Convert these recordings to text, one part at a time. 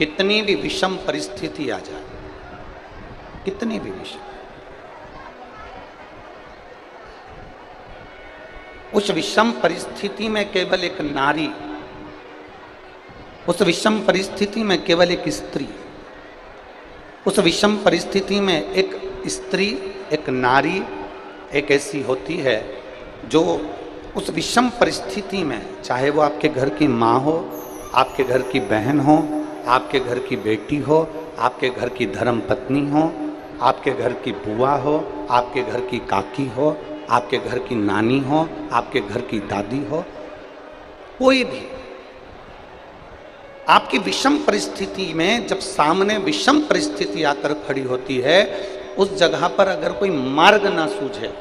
कितनी भी विषम परिस्थिति आ जाए, कितनी भी विषम, उस विषम परिस्थिति में केवल एक नारी, उस विषम परिस्थिति में केवल एक स्त्री, उस विषम परिस्थिति में एक स्त्री, एक नारी एक ऐसी होती है जो उस विषम परिस्थिति में, चाहे वो आपके घर की माँ हो, आपके घर की बहन हो, आपके घर की बेटी हो, आपके घर की धर्म पत्नी हो, आपके घर की बुआ हो, आपके घर की काकी हो, आपके घर की नानी हो, आपके घर की दादी हो, कोई भी आपकी विषम परिस्थिति में जब सामने विषम परिस्थिति आकर खड़ी होती है, उस जगह पर अगर कोई मार्ग ना सूझे,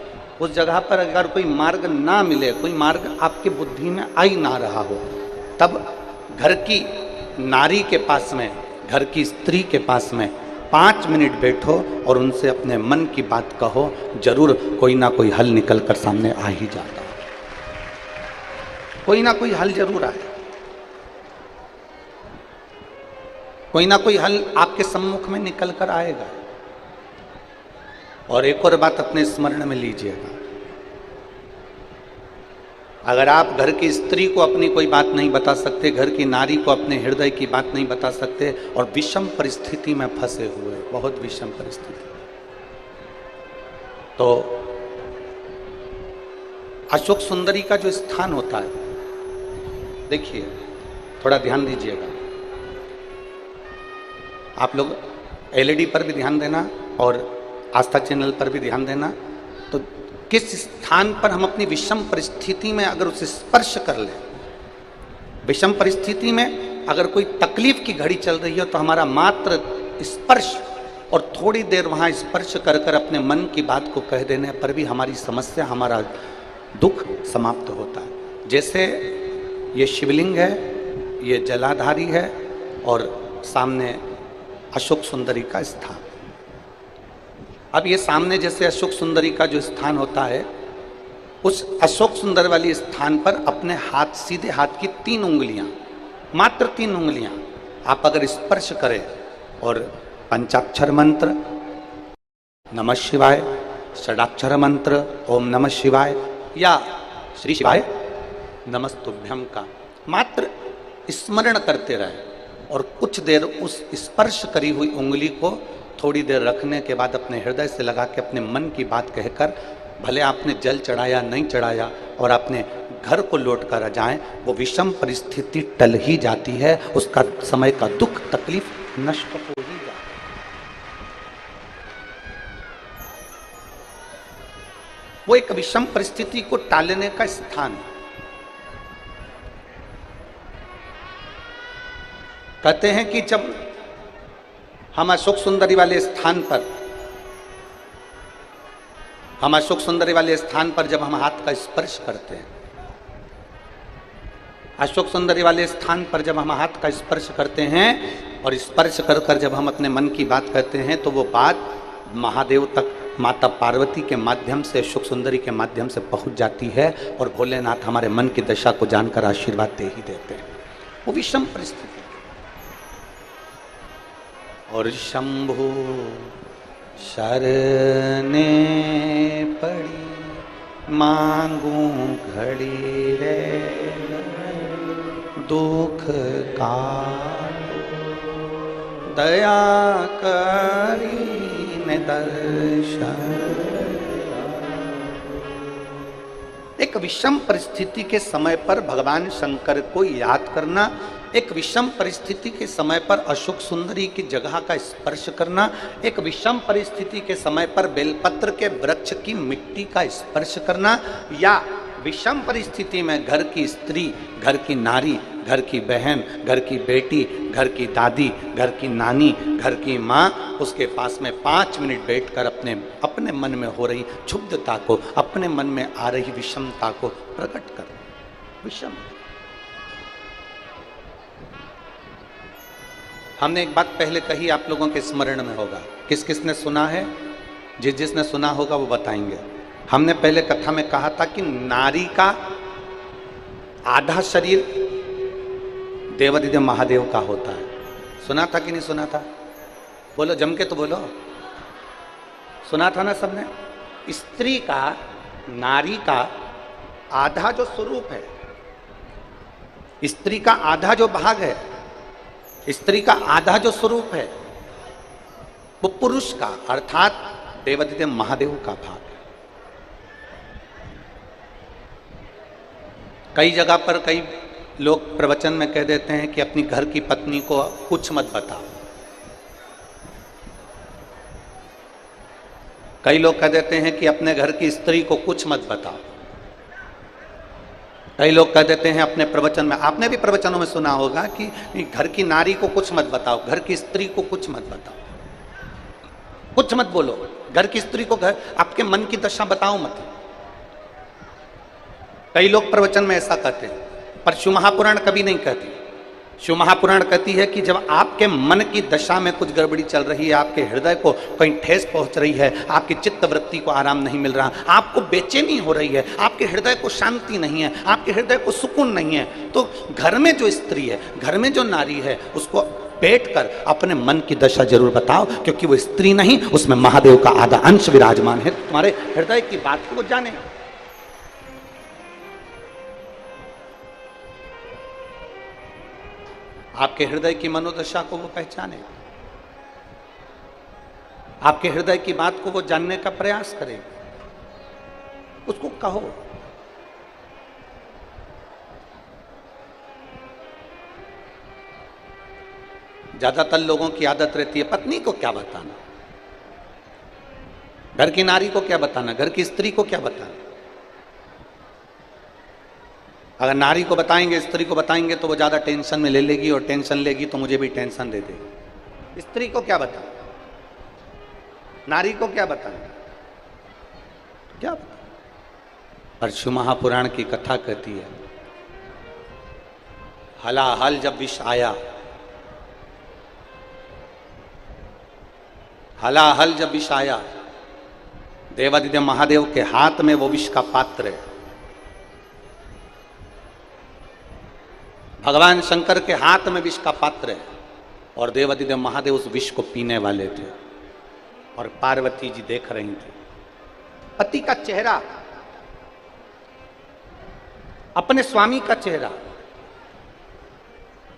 उस जगह पर अगर कोई मार्ग ना मिले, कोई मार्ग आपकी बुद्धि में आ ही ना रहा हो, तब घर की नारी के पास में, घर की स्त्री के पास में 5 मिनट बैठो और उनसे अपने मन की बात कहो, जरूर कोई ना कोई हल निकल कर सामने आ ही जाता है। कोई ना कोई हल जरूर आए, कोई ना कोई हल आपके सम्मुख में निकल कर आएगा। और एक और बात अपने स्मरण में लीजिएगा, अगर आप घर की स्त्री को अपनी कोई बात नहीं बता सकते, घर की नारी को अपने हृदय की बात नहीं बता सकते और विषम परिस्थिति में फंसे हुए, बहुत विषम परिस्थिति, तो अशोक सुंदरी का जो स्थान होता है, देखिए थोड़ा ध्यान दीजिएगा, आप लोग एलईडी पर भी ध्यान देना और आस्था चैनल पर भी ध्यान देना। तो किस स्थान पर हम अपनी विषम परिस्थिति में अगर उसे स्पर्श कर लें, विषम परिस्थिति में अगर कोई तकलीफ की घड़ी चल रही हो, तो हमारा मात्र स्पर्श और थोड़ी देर वहाँ स्पर्श कर कर अपने मन की बात को कह देने पर भी हमारी समस्या, हमारा दुख समाप्त होता है। जैसे ये शिवलिंग है, ये जलाधारी है और सामने अशोक सुंदरी का स्थान। अब ये सामने जैसे अशोक सुंदरी का जो स्थान होता है, उस अशोक सुंदर वाली स्थान पर अपने हाथ, सीधे हाथ की 3 उंगलियां, मात्र 3 उंगलियां आप अगर स्पर्श करें और पंचाक्षर मंत्र नमः शिवाय, षडाक्षर मंत्र ओम नमः शिवाय या श्री शिवाय नमस्तुभ्यम का मात्र स्मरण करते रहे और कुछ देर उस स्पर्श करी हुई उंगली को थोड़ी देर रखने के बाद अपने हृदय से लगा के अपने मन की बात कहकर, भले आपने जल चढ़ाया नहीं चढ़ाया, और अपने घर को लौट कर आ जाएं, वो विषम परिस्थिति टल ही जाती है, उसका समय का दुख तकलीफ नष्ट हो ही जाता है। वो एक विषम परिस्थिति को टालने का स्थान है। कहते हैं कि जब हम अशोक सुंदरी वाले स्थान पर, हम अशोक सुंदरी वाले स्थान पर जब हम हाथ का स्पर्श करते हैं, अशोक सुंदरी वाले स्थान पर जब हम हाथ का स्पर्श करते हैं और स्पर्श कर कर जब हम अपने मन की बात कहते हैं, तो वो बात महादेव तक, माता पार्वती के माध्यम से, अशोक सुंदरी के माध्यम से पहुंच जाती है और भोलेनाथ हमारे मन की दशा को जानकर आशीर्वाद दे ही देते हैं। वो विषम परिस्थिति। और शंभु शरने पड़ी मांगू घड़ी रे, दुख का दया करी ने दर्शन। एक विषम परिस्थिति के समय पर भगवान शंकर को याद करना, एक विषम परिस्थिति के समय पर अशोक सुंदरी की जगह का स्पर्श करना, एक विषम परिस्थिति के समय पर बेलपत्र के वृक्ष की मिट्टी का स्पर्श करना, या विषम परिस्थिति में घर की स्त्री, घर की नारी, घर की बहन, घर की बेटी, घर की दादी, घर की नानी, घर की माँ, उसके पास में 5 मिनट बैठकर अपने मन में हो रही क्षुब्धता को, अपने मन में आ रही विषमता को प्रकट कर। विषम, हमने एक बात पहले कही, आप लोगों के स्मरण में होगा, किस किस ने सुना है? जिसने सुना होगा वो बताएंगे। हमने पहले कथा में कहा था कि नारी का आधा शरीर देवाधिदेव महादेव का होता है सुना था कि नहीं सुना था? बोलो, जम के तो बोलो। सुना था ना सबने? स्त्री का, नारी का आधा जो स्वरूप है, स्त्री का आधा जो भाग है, स्त्री का आधा जो स्वरूप है, वो पुरुष का अर्थात देवादिदेव महादेव का भाग है। कई जगह पर कई लोग प्रवचन में कह देते हैं कि अपनी घर की पत्नी को कुछ मत बताओ। कई लोग कह देते हैं कि अपने घर की स्त्री को कुछ मत बताओ। कई लोग कह देते हैं अपने प्रवचन में, आपने भी प्रवचनों में सुना होगा कि घर की नारी को कुछ मत बताओ, घर की स्त्री को कुछ मत बताओ, कुछ मत बोलो। घर की स्त्री को घर आपके मन की दशा बताओ मत। कई लोग प्रवचन में ऐसा कहते हैं, पर शिव महापुराण कभी नहीं कहती। शिव महापुराण कहती है कि जब आपके मन की दशा में कुछ गड़बड़ी चल रही है, आपके हृदय को कहीं ठेस पहुंच रही है, आपकी चित्त वृत्ति को आराम नहीं मिल रहा, आपको बेचैनी हो रही है, आपके हृदय को शांति नहीं है, आपके हृदय को सुकून नहीं है, तो घर में जो स्त्री है, घर में जो नारी है, उसको बैठकर अपने मन की दशा जरूर बताओ, क्योंकि वो स्त्री नहीं, उसमें महादेव का आधा अंश विराजमान है। तुम्हारे हृदय की बात को वो जाने। आपके हृदय की मनोदशा को वो पहचाने, आपके हृदय की बात को वो जानने का प्रयास करे, उसको कहो। ज्यादातर लोगों की आदत रहती है पत्नी को क्या बताना, घर की नारी को क्या बताना, घर की स्त्री को क्या बताना। अगर नारी को बताएंगे, स्त्री को बताएंगे तो वो ज्यादा टेंशन में ले लेगी, और टेंशन लेगी तो मुझे भी टेंशन दे देगी। स्त्री को क्या बताएं, नारी को क्या बताएं, क्या बताएं? पर शिव महापुराण की कथा कहती है, हलाहल जब विष आया, हलाहल जब विष आया, देवादिदेव महादेव के हाथ में वो विष का पात्र है। भगवान शंकर के हाथ में विष का पात्र है, और देवादिदेव महादेव उस विष को पीने वाले थे, और पार्वती जी देख रही थी। पति का चेहरा, अपने स्वामी का चेहरा,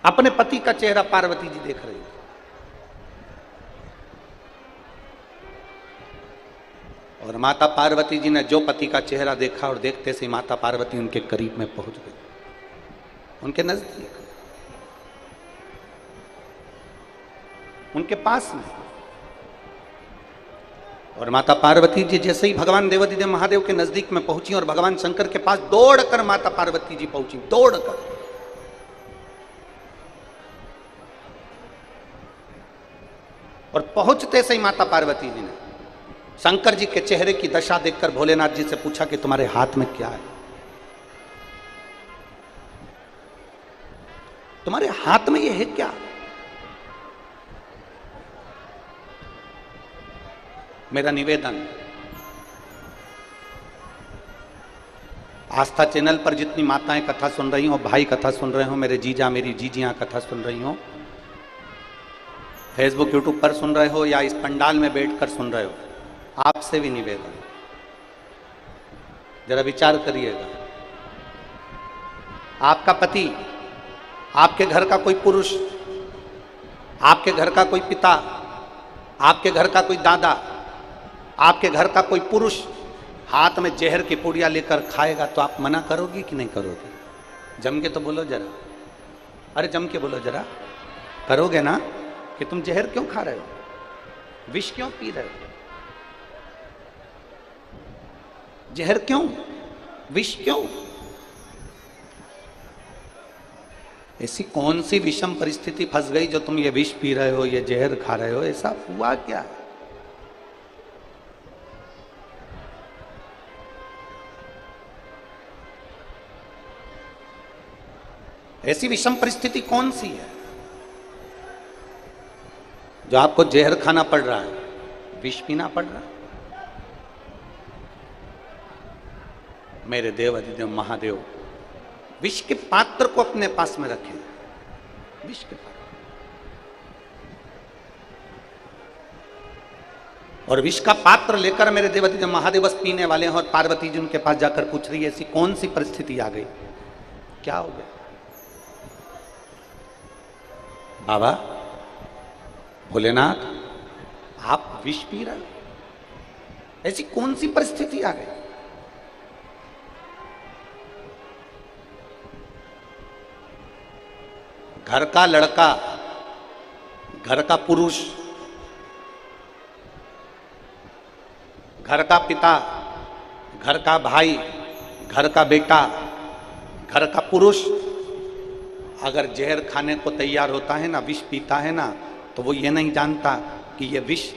अपने पति का चेहरा पार्वती जी देख रही थी। और माता पार्वती जी ने जो पति का चेहरा देखा, और देखते से माता पार्वती उनके करीब में पहुंच गई, उनके नजदीक, उनके पास में। और माता पार्वती जी जैसे ही भगवान देवादिदेव महादेव के नजदीक में पहुंची और भगवान शंकर के पास दौड़कर माता पार्वती जी पहुंची, दौड़कर। और पहुंचते से ही माता पार्वती जी ने शंकर जी के चेहरे की दशा देखकर भोलेनाथ जी से पूछा कि तुम्हारे हाथ में क्या है, तुम्हारे हाथ में ये है क्या? मेरा निवेदन, आस्था चैनल पर जितनी माताएं कथा सुन रही हो, भाई कथा सुन रहे हो, मेरे जीजा मेरी जीजियां कथा सुन रही हो, फेसबुक यूट्यूब पर सुन रहे हो, या इस पंडाल में बैठकर सुन रहे हो, आपसे भी निवेदन, जरा विचार करिएगा। आपका पति, आपके घर का कोई पुरुष, आपके घर का कोई पिता, आपके घर का कोई दादा, आपके घर का कोई पुरुष हाथ में जहर की पुड़िया लेकर खाएगा तो आप मना करोगे कि नहीं करोगे? जम के तो बोलो जरा, अरे जम के बोलो जरा, करोगे ना? कि तुम जहर क्यों खा रहे हो, विष क्यों पी रहे हो, जहर क्यों, विष क्यों? ऐसी कौन सी विषम परिस्थिति फंस गई जो तुम ये विष पी रहे हो, ये जहर खा रहे हो? ऐसा हुआ क्या? ऐसी विषम परिस्थिति कौन सी है जो आपको जहर खाना पड़ रहा है, विष पीना पड़ रहा है? मेरे देवादिदेव महादेव विष के पात्र को अपने पास में रखें, विष के पात्र। और विष का पात्र लेकर मेरे देवती जब महादेवस पीने वाले हैं और पार्वती जी उनके पास जाकर पूछ रही है ऐसी कौन सी परिस्थिति आ गई, क्या हो गया? बाबा भोलेनाथ आप विष पी रहे हो, ऐसी कौन सी परिस्थिति आ गई? घर का लड़का, घर का पुरुष, घर का पिता, घर का भाई, घर का बेटा, घर का पुरुष अगर जहर खाने को तैयार होता है ना, विष पीता है ना, तो वो ये नहीं जानता कि ये विष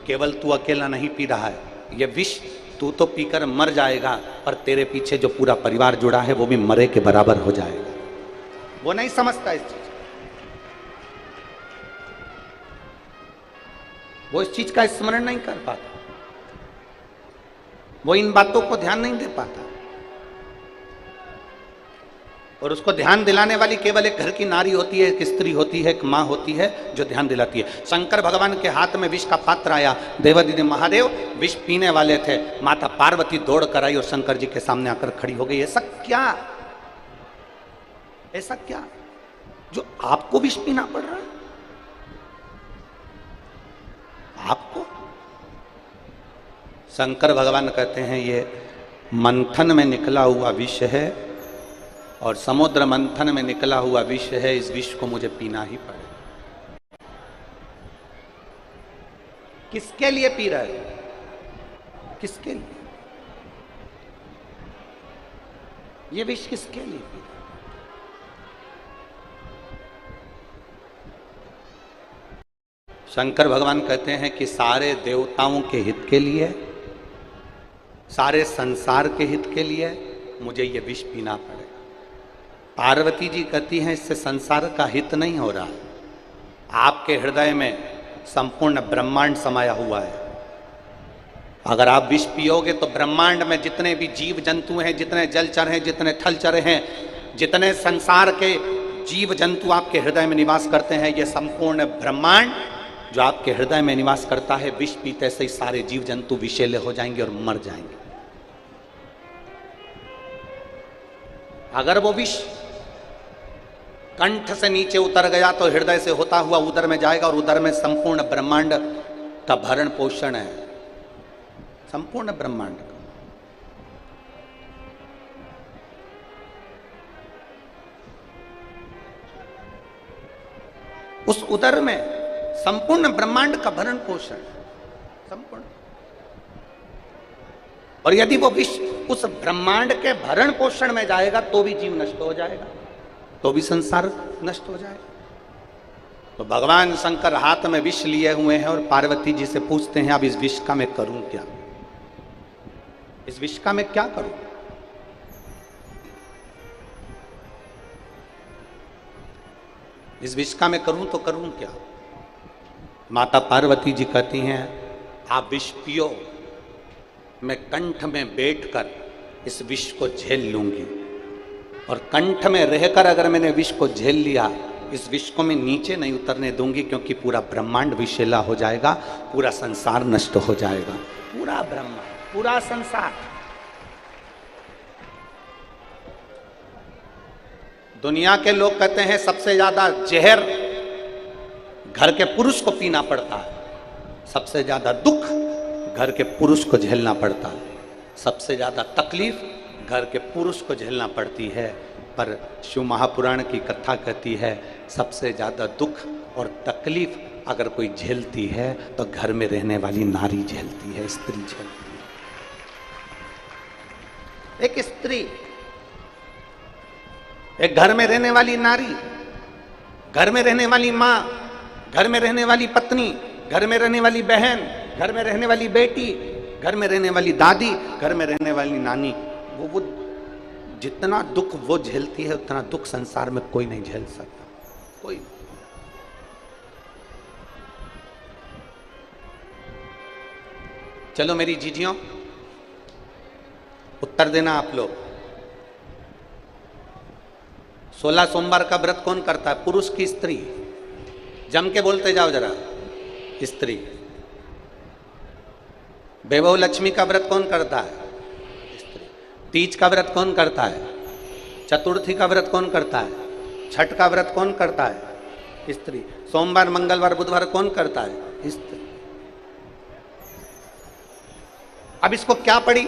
केवल तू अकेला नहीं पी रहा है, ये विष तू तो पीकर मर जाएगा पर तेरे पीछे जो पूरा परिवार जुड़ा है वो भी मरे के बराबर हो जाएगा। वो नहीं समझता इस चीज, वो इस चीज का स्मरण नहीं कर पाता, वो इन बातों को ध्यान नहीं दे पाता। और उसको ध्यान दिलाने वाली केवल एक घर की नारी होती है, एक स्त्री होती है, एक माँ होती है जो ध्यान दिलाती है। शंकर भगवान के हाथ में विष का पात्र आया, देवादिदेव महादेव विष पीने वाले थे, माता पार्वती दौड़ कर आई और शंकर जी के सामने आकर खड़ी हो गई। ऐसा क्या, ऐसा क्या जो आपको विष पीना पड़ रहा है? आपको? शंकर भगवान कहते हैं ये मंथन में निकला हुआ विष है और समुद्र मंथन में निकला हुआ विष है, इस विष को मुझे पीना ही पड़ेगा। किसके लिए पी रहे हो? किसके लिए? ये विष किसके लिए पी रहे? शंकर भगवान कहते हैं कि सारे देवताओं के हित के लिए, सारे संसार के हित के लिए मुझे ये विष पीना पड़ेगा। पार्वती जी कहती हैं इससे संसार का हित नहीं हो रहा, आपके हृदय में संपूर्ण ब्रह्मांड समाया हुआ है। अगर आप विष पियोगे तो ब्रह्मांड में जितने भी जीव जंतु हैं, जितने जलचर हैं, जितने थलचर हैं, जितने संसार के जीव जंतु आपके हृदय में निवास करते हैं, ये संपूर्ण ब्रह्मांड जो आपके हृदय में निवास करता है, विष पीते से ही सारे जीव जंतु विषैले हो जाएंगे और मर जाएंगे। अगर वो विष कंठ से नीचे उतर गया तो हृदय से होता हुआ उदर में जाएगा और उदर में संपूर्ण ब्रह्मांड का भरण पोषण है, संपूर्ण ब्रह्मांड का। उस उदर में संपूर्ण ब्रह्मांड का भरण पोषण संपूर्ण, और यदि वो विष उस ब्रह्मांड के भरण पोषण में जाएगा तो भी जीव नष्ट हो जाएगा, तो भी संसार नष्ट हो जाएगा। तो भगवान शंकर हाथ में विष लिए हुए हैं और पार्वती जी से पूछते हैं अब इस विष का मैं करूं क्या, इस विष का मैं क्या करूं? इस विष का मैं करूं तो करूं क्या? माता पार्वती जी कहती हैं आप विष पियो, मैं कंठ में बैठकर इस विष को झेल लूंगी, और कंठ में रहकर अगर मैंने विष को झेल लिया, इस विष को मैं नीचे नहीं उतरने दूंगी, क्योंकि पूरा ब्रह्मांड विषैला हो जाएगा, पूरा संसार नष्ट हो जाएगा, पूरा ब्रह्मांड, पूरा संसार। दुनिया के लोग कहते हैं सबसे ज्यादा जहर घर के पुरुष को पीना पड़ता है, सबसे ज्यादा दुख घर के पुरुष को झेलना पड़ता है, सबसे ज्यादा तकलीफ घर के पुरुष को झेलना पड़ती है। पर शिव महापुराण की कथा कहती है सबसे ज्यादा दुख और तकलीफ अगर कोई झेलती है तो घर में रहने वाली नारी झेलती है, स्त्री झेलती है। एक स्त्री, एक घर में रहने वाली नारी, घर में रहने वाली माँ, घर में रहने वाली पत्नी, घर में रहने वाली बहन, घर में रहने वाली बेटी, घर में रहने वाली दादी, घर में रहने वाली नानी, वो जितना दुख वो झेलती है उतना दुख संसार में कोई नहीं झेल सकता, कोई। चलो मेरी जीजियों, उत्तर देना आप लोग। 16 सोमवार का व्रत कौन करता है, पुरुष की स्त्री? जम के बोलते जाओ जरा, स्त्री। वैभव लक्ष्मी का व्रत कौन करता है? स्त्री। तीज का व्रत कौन करता है? चतुर्थी का व्रत कौन करता है? छठ का व्रत कौन करता है? स्त्री। सोमवार मंगलवार बुधवार कौन करता है? स्त्री। अब इसको क्या पड़ी?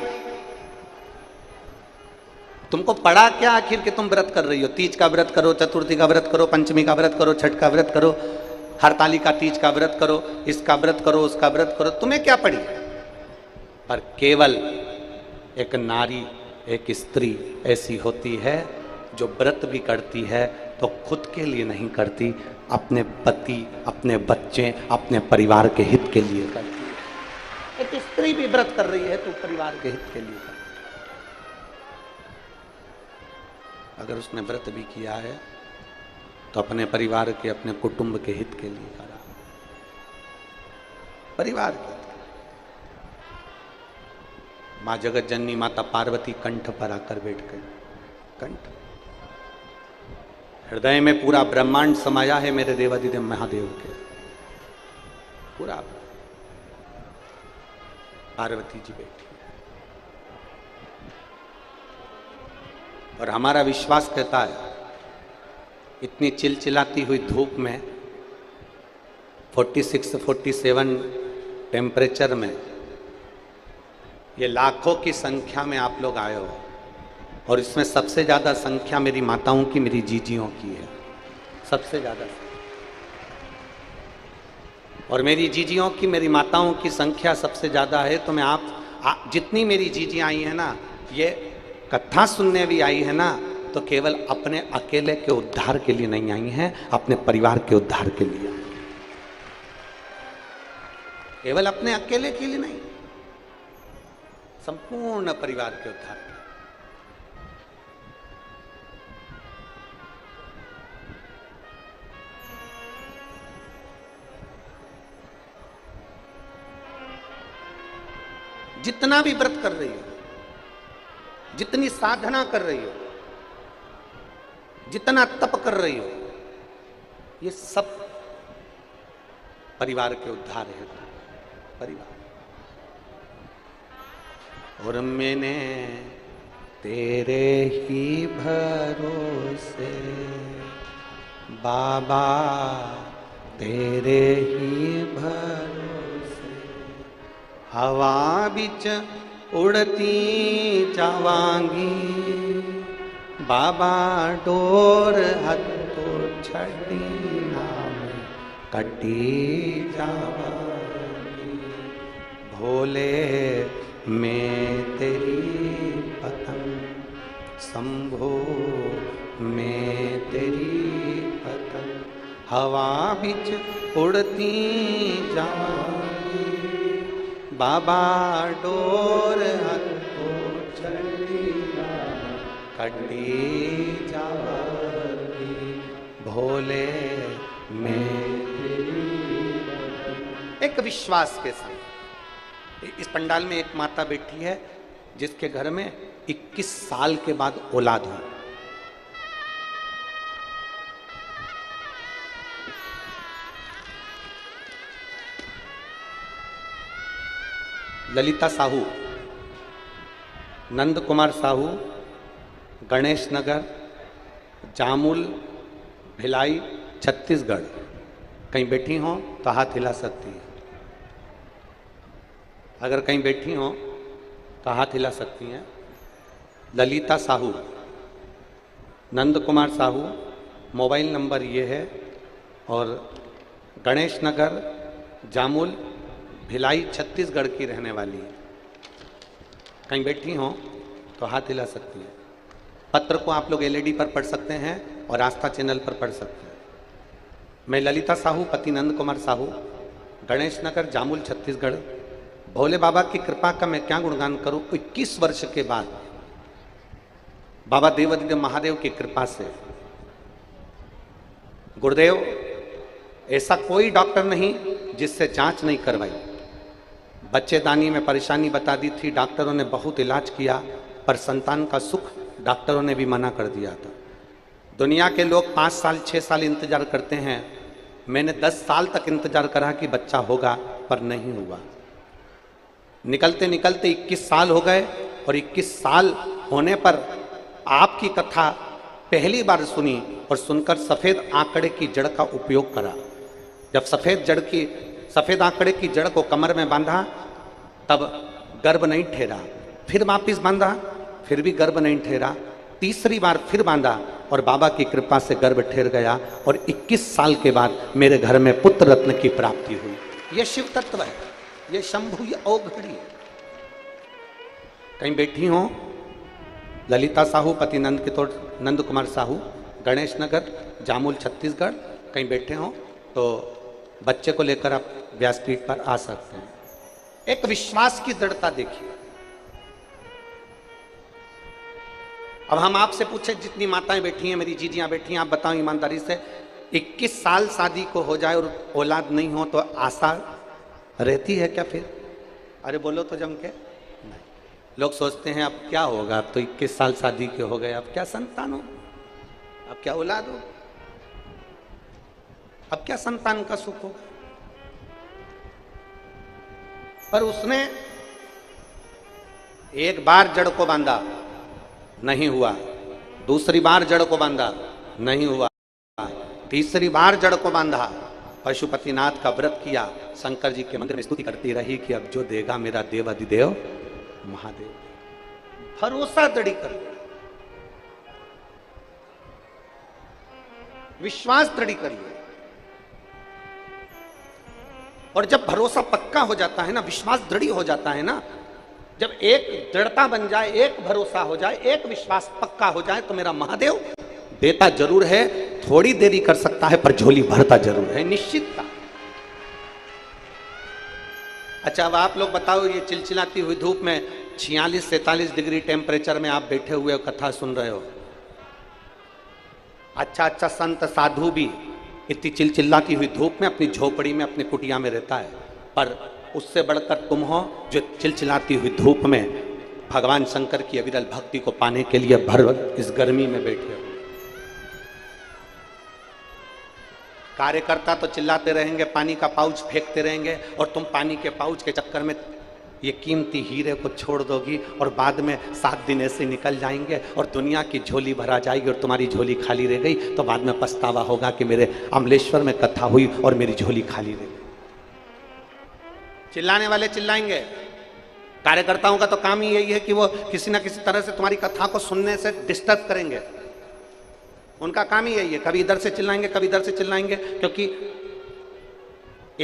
तुमको पड़ा क्या आखिर कि तुम व्रत कर रही हो? तीज का व्रत करो, चतुर्थी का व्रत करो, पंचमी का व्रत करो, छठ का व्रत करो, हरतालिका तीज का व्रत करो, इसका व्रत करो, उसका व्रत करो, तुम्हें क्या पड़ी? पर केवल एक नारी, एक स्त्री ऐसी होती है जो व्रत भी करती है तो खुद के लिए नहीं करती, अपने पति, अपने बच्चे, अपने परिवार के हित के लिए करती है। एक स्त्री भी व्रत कर रही है तो परिवार के हित के लिए करती है। अगर उसने व्रत भी किया है तो अपने परिवार के, अपने कुटुंब के हित के लिए करा, परिवार के। मां जगत जननी माता पार्वती कंठ पर आकर बैठ गई। कंठ, हृदय में पूरा ब्रह्मांड समाया है मेरे देवादिदेव महादेव के, पूरा। पार्वती जी बैठी और हमारा विश्वास कहता है इतनी चिलचिलाती हुई धूप में 46-47 टेम्परेचर में ये लाखों की संख्या में आप लोग आए हो और इसमें सबसे ज़्यादा संख्या मेरी माताओं की, मेरी जीजियों की है, सबसे ज़्यादा। और मेरी जीजियों की, मेरी माताओं की संख्या सबसे ज़्यादा है तो मैं आप जितनी मेरी जीजी आई है ना, ये कथा सुनने भी आई है ना, तो केवल अपने अकेले के उद्धार के लिए नहीं आई हैं, अपने परिवार के उद्धार के लिए। केवल अपने अकेले के लिए नहीं, संपूर्ण परिवार के उद्धार के लिए। जितना भी व्रत कर रही हो, जितनी साधना कर रही हो, जितना तप कर रही हो, ये सब परिवार के उद्धार है। परिवार। और मैंने तेरे ही भरोसे बाबा, तेरे ही भरोसे हवा बिच उड़ती जावांगी, बाबा डोर हथो छड़ी नाम कटी जावांगी, भोले मैं तेरी पतंग, शंभो मैं तेरी पतंग, हवा बिच उड़ती जावांगी, बाबा डोर हथो छड़ी कटी जावांगी, भोले मैं। एक विश्वास के संग इस पंडाल में एक माता बैठी है जिसके घर में 21 साल के बाद औलाद हुई। ललिता साहू, नंद कुमार साहू, गणेश नगर, जामुल, भिलाई, छत्तीसगढ़। कहीं बैठी हो तो हाथ हिला सकती है, अगर कहीं बैठी हो तो हाथ हिला सकती हैं। ललिता साहू, नंद कुमार साहू, मोबाइल नंबर ये है, और गणेश नगर, जामुल, भिलाई, छत्तीसगढ़ की रहने वाली है। कहीं बैठी हो तो हाथ हिला सकती है। पत्र को आप लोग एलईडी पर पढ़ सकते हैं और आस्था चैनल पर पढ़ सकते हैं। मैं ललिता साहू, पति नंद कुमार साहू, गणेश नगर, जामुल, छत्तीसगढ़। भोले बाबा की कृपा का मैं क्या गुणगान करूं। 21 वर्ष के बाद बाबा देवादिदेव महादेव की कृपा से, गुरुदेव ऐसा कोई डॉक्टर नहीं जिससे जांच नहीं करवाई। बच्चेदानी में परेशानी बता दी थी, डॉक्टरों ने बहुत इलाज किया, पर संतान का सुख डॉक्टरों ने भी मना कर दिया था। दुनिया के लोग 5 साल 6 साल इंतजार करते हैं, मैंने 10 साल तक इंतजार करा कि बच्चा होगा, पर नहीं हुआ। निकलते निकलते 21 साल हो गए और 21 साल होने पर आपकी कथा पहली बार सुनी और सुनकर सफेद आंकड़े की जड़ का उपयोग करा। जब सफेद आंकड़े की जड़ को कमर में बांधा तब गर्भ नहीं ठहरा, फिर वापिस बांधा फिर भी गर्भ नहीं ठहरा, तीसरी बार फिर बांधा और बाबा की कृपा से गर्भ ठहर गया और 21 साल के बाद मेरे घर में पुत्र रत्न की प्राप्ति हुई। यह शिव तत्व है, यह शंभु, यह अवघड़ी है। कहीं बैठी हो ललिता साहू पति नंद कुमार साहू, गणेश नगर, जामुल, छत्तीसगढ़, कहीं बैठे हो तो बच्चे को लेकर आप व्यासपीठ पर आ सकते हैं। एक विश्वास की दृढ़ता देखिए। अब हम आपसे पूछे, जितनी माताएं बैठी हैं, मेरी जीजियां बैठी हैं, आप बताओ ईमानदारी से, 21 साल शादी को हो जाए और औलाद नहीं हो तो आशा रहती है क्या फिर? अरे बोलो तो जम के। नहीं, लोग सोचते हैं अब क्या होगा, अब तो 21 साल शादी के हो गए, अब क्या संतान हो, अब क्या औलाद हो, अब क्या संतान का सुख हो। पर उसने एक बार जड़ को बांधा, नहीं हुआ, दूसरी बार जड़ को बांधा, नहीं हुआ, तीसरी बार जड़ को बांधा, पशुपतिनाथ का व्रत किया, शंकर जी के मंदिर में स्तुति करती रही कि अब जो देगा मेरा देव अधिदेव महादेव। भरोसा दृढ़ कर, विश्वास दृढ़ करिए। और जब भरोसा पक्का हो जाता है ना, विश्वास दृढ़ हो जाता है ना, जब एक दृढ़ता बन जाए, एक भरोसा हो जाए, एक विश्वास पक्का हो जाए, तो मेरा महादेव देता जरूर है, थोड़ी देरी कर सकता है पर झोली भरता जरूर है, निश्चितता। अच्छा अब आप लोग बताओ, ये चिलचिलाती हुई धूप में 46-47 डिग्री टेम्परेचर में आप बैठे हुए हो, कथा सुन रहे हो, अच्छा संत साधु भी इतनी चिलचिलाती हुई धूप में अपनी झोपड़ी में अपनी कुटिया में रहता है, पर उससे बढ़कर तुम हो जो चिलचिलाती हुई धूप में भगवान शंकर की अविरल भक्ति को पाने के लिए भर इस गर्मी में बैठे हो। कार्यकर्ता तो चिल्लाते रहेंगे, पानी का पाउच फेंकते रहेंगे, और तुम पानी के पाउच के चक्कर में ये कीमती हीरे को छोड़ दोगी और बाद में 7 दिन ऐसे निकल जाएंगे और दुनिया की झोली भरा जाएगी और तुम्हारी झोली खाली रह गई, तो बाद में पछतावा होगा कि मेरे अमलेश्वर में कथा हुई और मेरी झोली खाली रह गई। चिल्लाने वाले चिल्लाएंगे, कार्यकर्ताओं का तो काम ही यही है कि वो किसी ना किसी तरह से तुम्हारी कथा को सुनने से डिस्टर्ब करेंगे, उनका काम ही यही है, कभी इधर से चिल्लाएंगे कभी इधर से चिल्लाएंगे, क्योंकि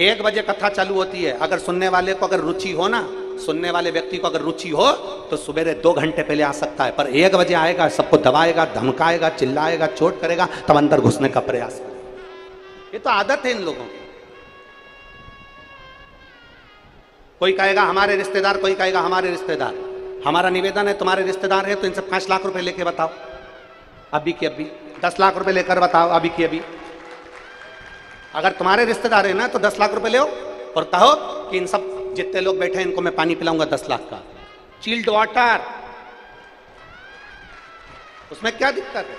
1 बजे कथा चालू होती है, अगर सुनने वाले को अगर रुचि हो ना, सुनने वाले व्यक्ति को अगर रुचि हो तो सुबह 2 घंटे पहले आ सकता है, पर 1 बजे आएगा, सबको दबाएगा, धमकाएगा, चिल्लाएगा, चोट करेगा, तब अंदर घुसने का प्रयास करेगा। ये तो आदत है इन लोगों की। कोई कहेगा हमारे रिश्तेदार, कोई कहेगा हमारे रिश्तेदार। हमारा निवेदन है, तुम्हारे रिश्तेदार है तो इनसे 5 लाख रुपए लेके बताओ, अभी की अभी 10 लाख रुपए लेकर बताओ, अभी की अभी। अगर तुम्हारे रिश्तेदार है ना तो 10 लाख रुपए ले और कहो कि इन सब जितने लोग बैठे हैं इनको मैं पानी पिलाऊंगा 10 लाख का, चिल्ड वाटर, उसमें क्या दिक्कत है?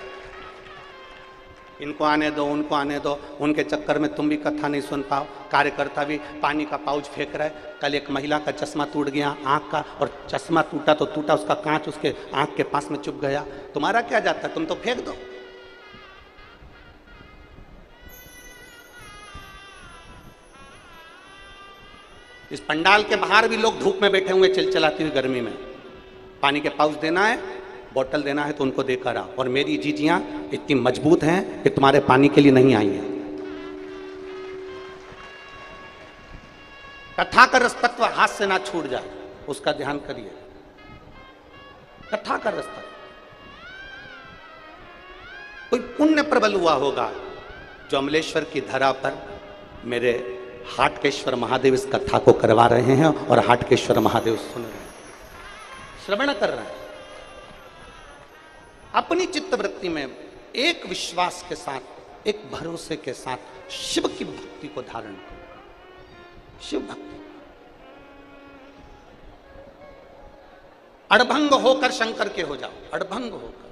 इनको आने दो, उनको आने दो, उनके चक्कर में तुम भी कथा नहीं सुन पाओ, कार्यकर्ता भी पानी का पाउच फेंक रहा है। कल एक महिला का चश्मा टूट गया आंख का, और चश्मा टूटा तो टूटा, उसका कांच उसके आंख के पास में चुभ गया, तुम्हारा क्या जाता, तुम तो फेंक दो। इस पंडाल के बाहर भी लोग धूप में बैठे हुए चिलचिलाती हुई गर्मी में, पानी के पाउच देना है, बोतल देना है तो उनको देकर आओ। और मेरी जीजियां इतनी मजबूत हैं कि तुम्हारे पानी के लिए नहीं आई हैं। कथा का रस तत्व हाथ से ना छूट जाए, उसका ध्यान करिए। कथा का रस तत्व कोई पुण्य प्रबल हुआ होगा जो अमलेश्वर की धरा पर मेरे हाटकेश्वर महादेव इस कथा को करवा रहे हैं और हाटकेश्वर महादेव सुन रहे हैं, श्रवण कर रहे हैं। अपनी चित्तवृत्ति में एक विश्वास के साथ, एक भरोसे के साथ शिव की भक्ति को धारण करो। शिव भक्ति अड़भंग होकर शंकर के हो जाओ, अड़भंग होकर।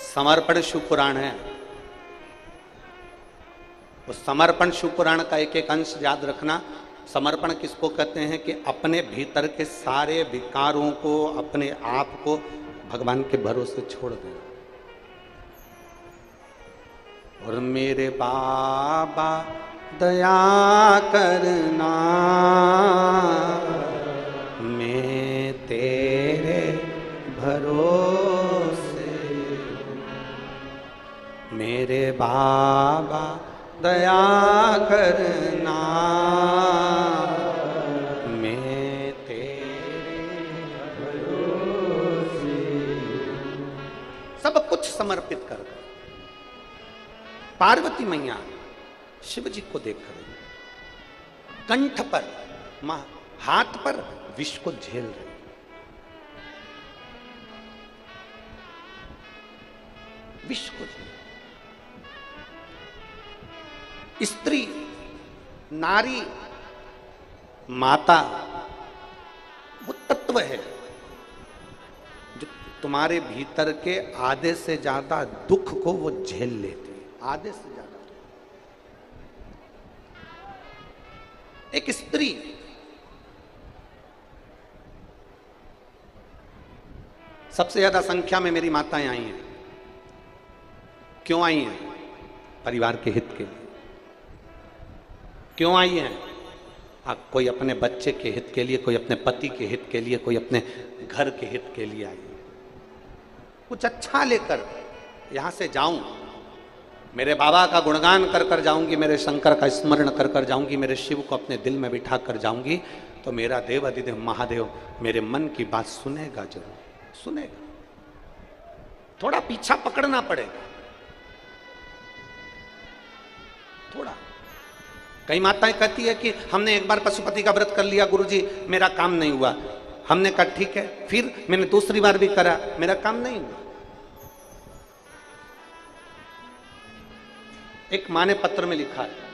समर्पण शिव पुराण है, उस समर्पण शिवपुराण का एक एक अंश याद रखना। समर्पण किसको कहते हैं कि अपने भीतर के सारे विकारों को, अपने आप को भगवान के भरोसे छोड़ देना। और मेरे बाबा दया करना, मैं तेरे भरोसे, मेरे बाबा दया करना, मैं तेरे भरोसे। सब कुछ समर्पित कर। पार्वती मैया शिव जी को देख रही, कंठ पर, हाथ पर विष को झेल रही। विष को झेल। स्त्री, नारी, माता वो तत्व है जो तुम्हारे भीतर के आधे से ज्यादा दुख को वो झेल लेती है। आधे से ज्यादा एक स्त्री सबसे ज्यादा संख्या में मेरी माताएं आई हैं। क्यों आई हैं? परिवार के हित के लिए। क्यों आई हैं? कोई अपने बच्चे के हित के लिए, कोई अपने पति के हित के लिए, कोई अपने घर के हित के लिए आई है। कुछ अच्छा लेकर यहां से जाऊं, मेरे बाबा का गुणगान कर कर जाऊंगी, मेरे शंकर का स्मरण कर कर जाऊंगी, मेरे शिव को अपने दिल में बिठा कर जाऊंगी, तो मेरा देव अधिदेव महादेव मेरे मन की बात सुनेगा, जरूर सुनेगा। थोड़ा पीछा पकड़ना पड़ेगा, थोड़ा। कई माताएं कहती है कि हमने एक बार पशुपति का व्रत कर लिया गुरुजी, मेरा काम नहीं हुआ। हमने कहा ठीक है, फिर मैंने दूसरी बार भी करा, मेरा काम नहीं हुआ। एक माँ ने पत्र में लिखा है,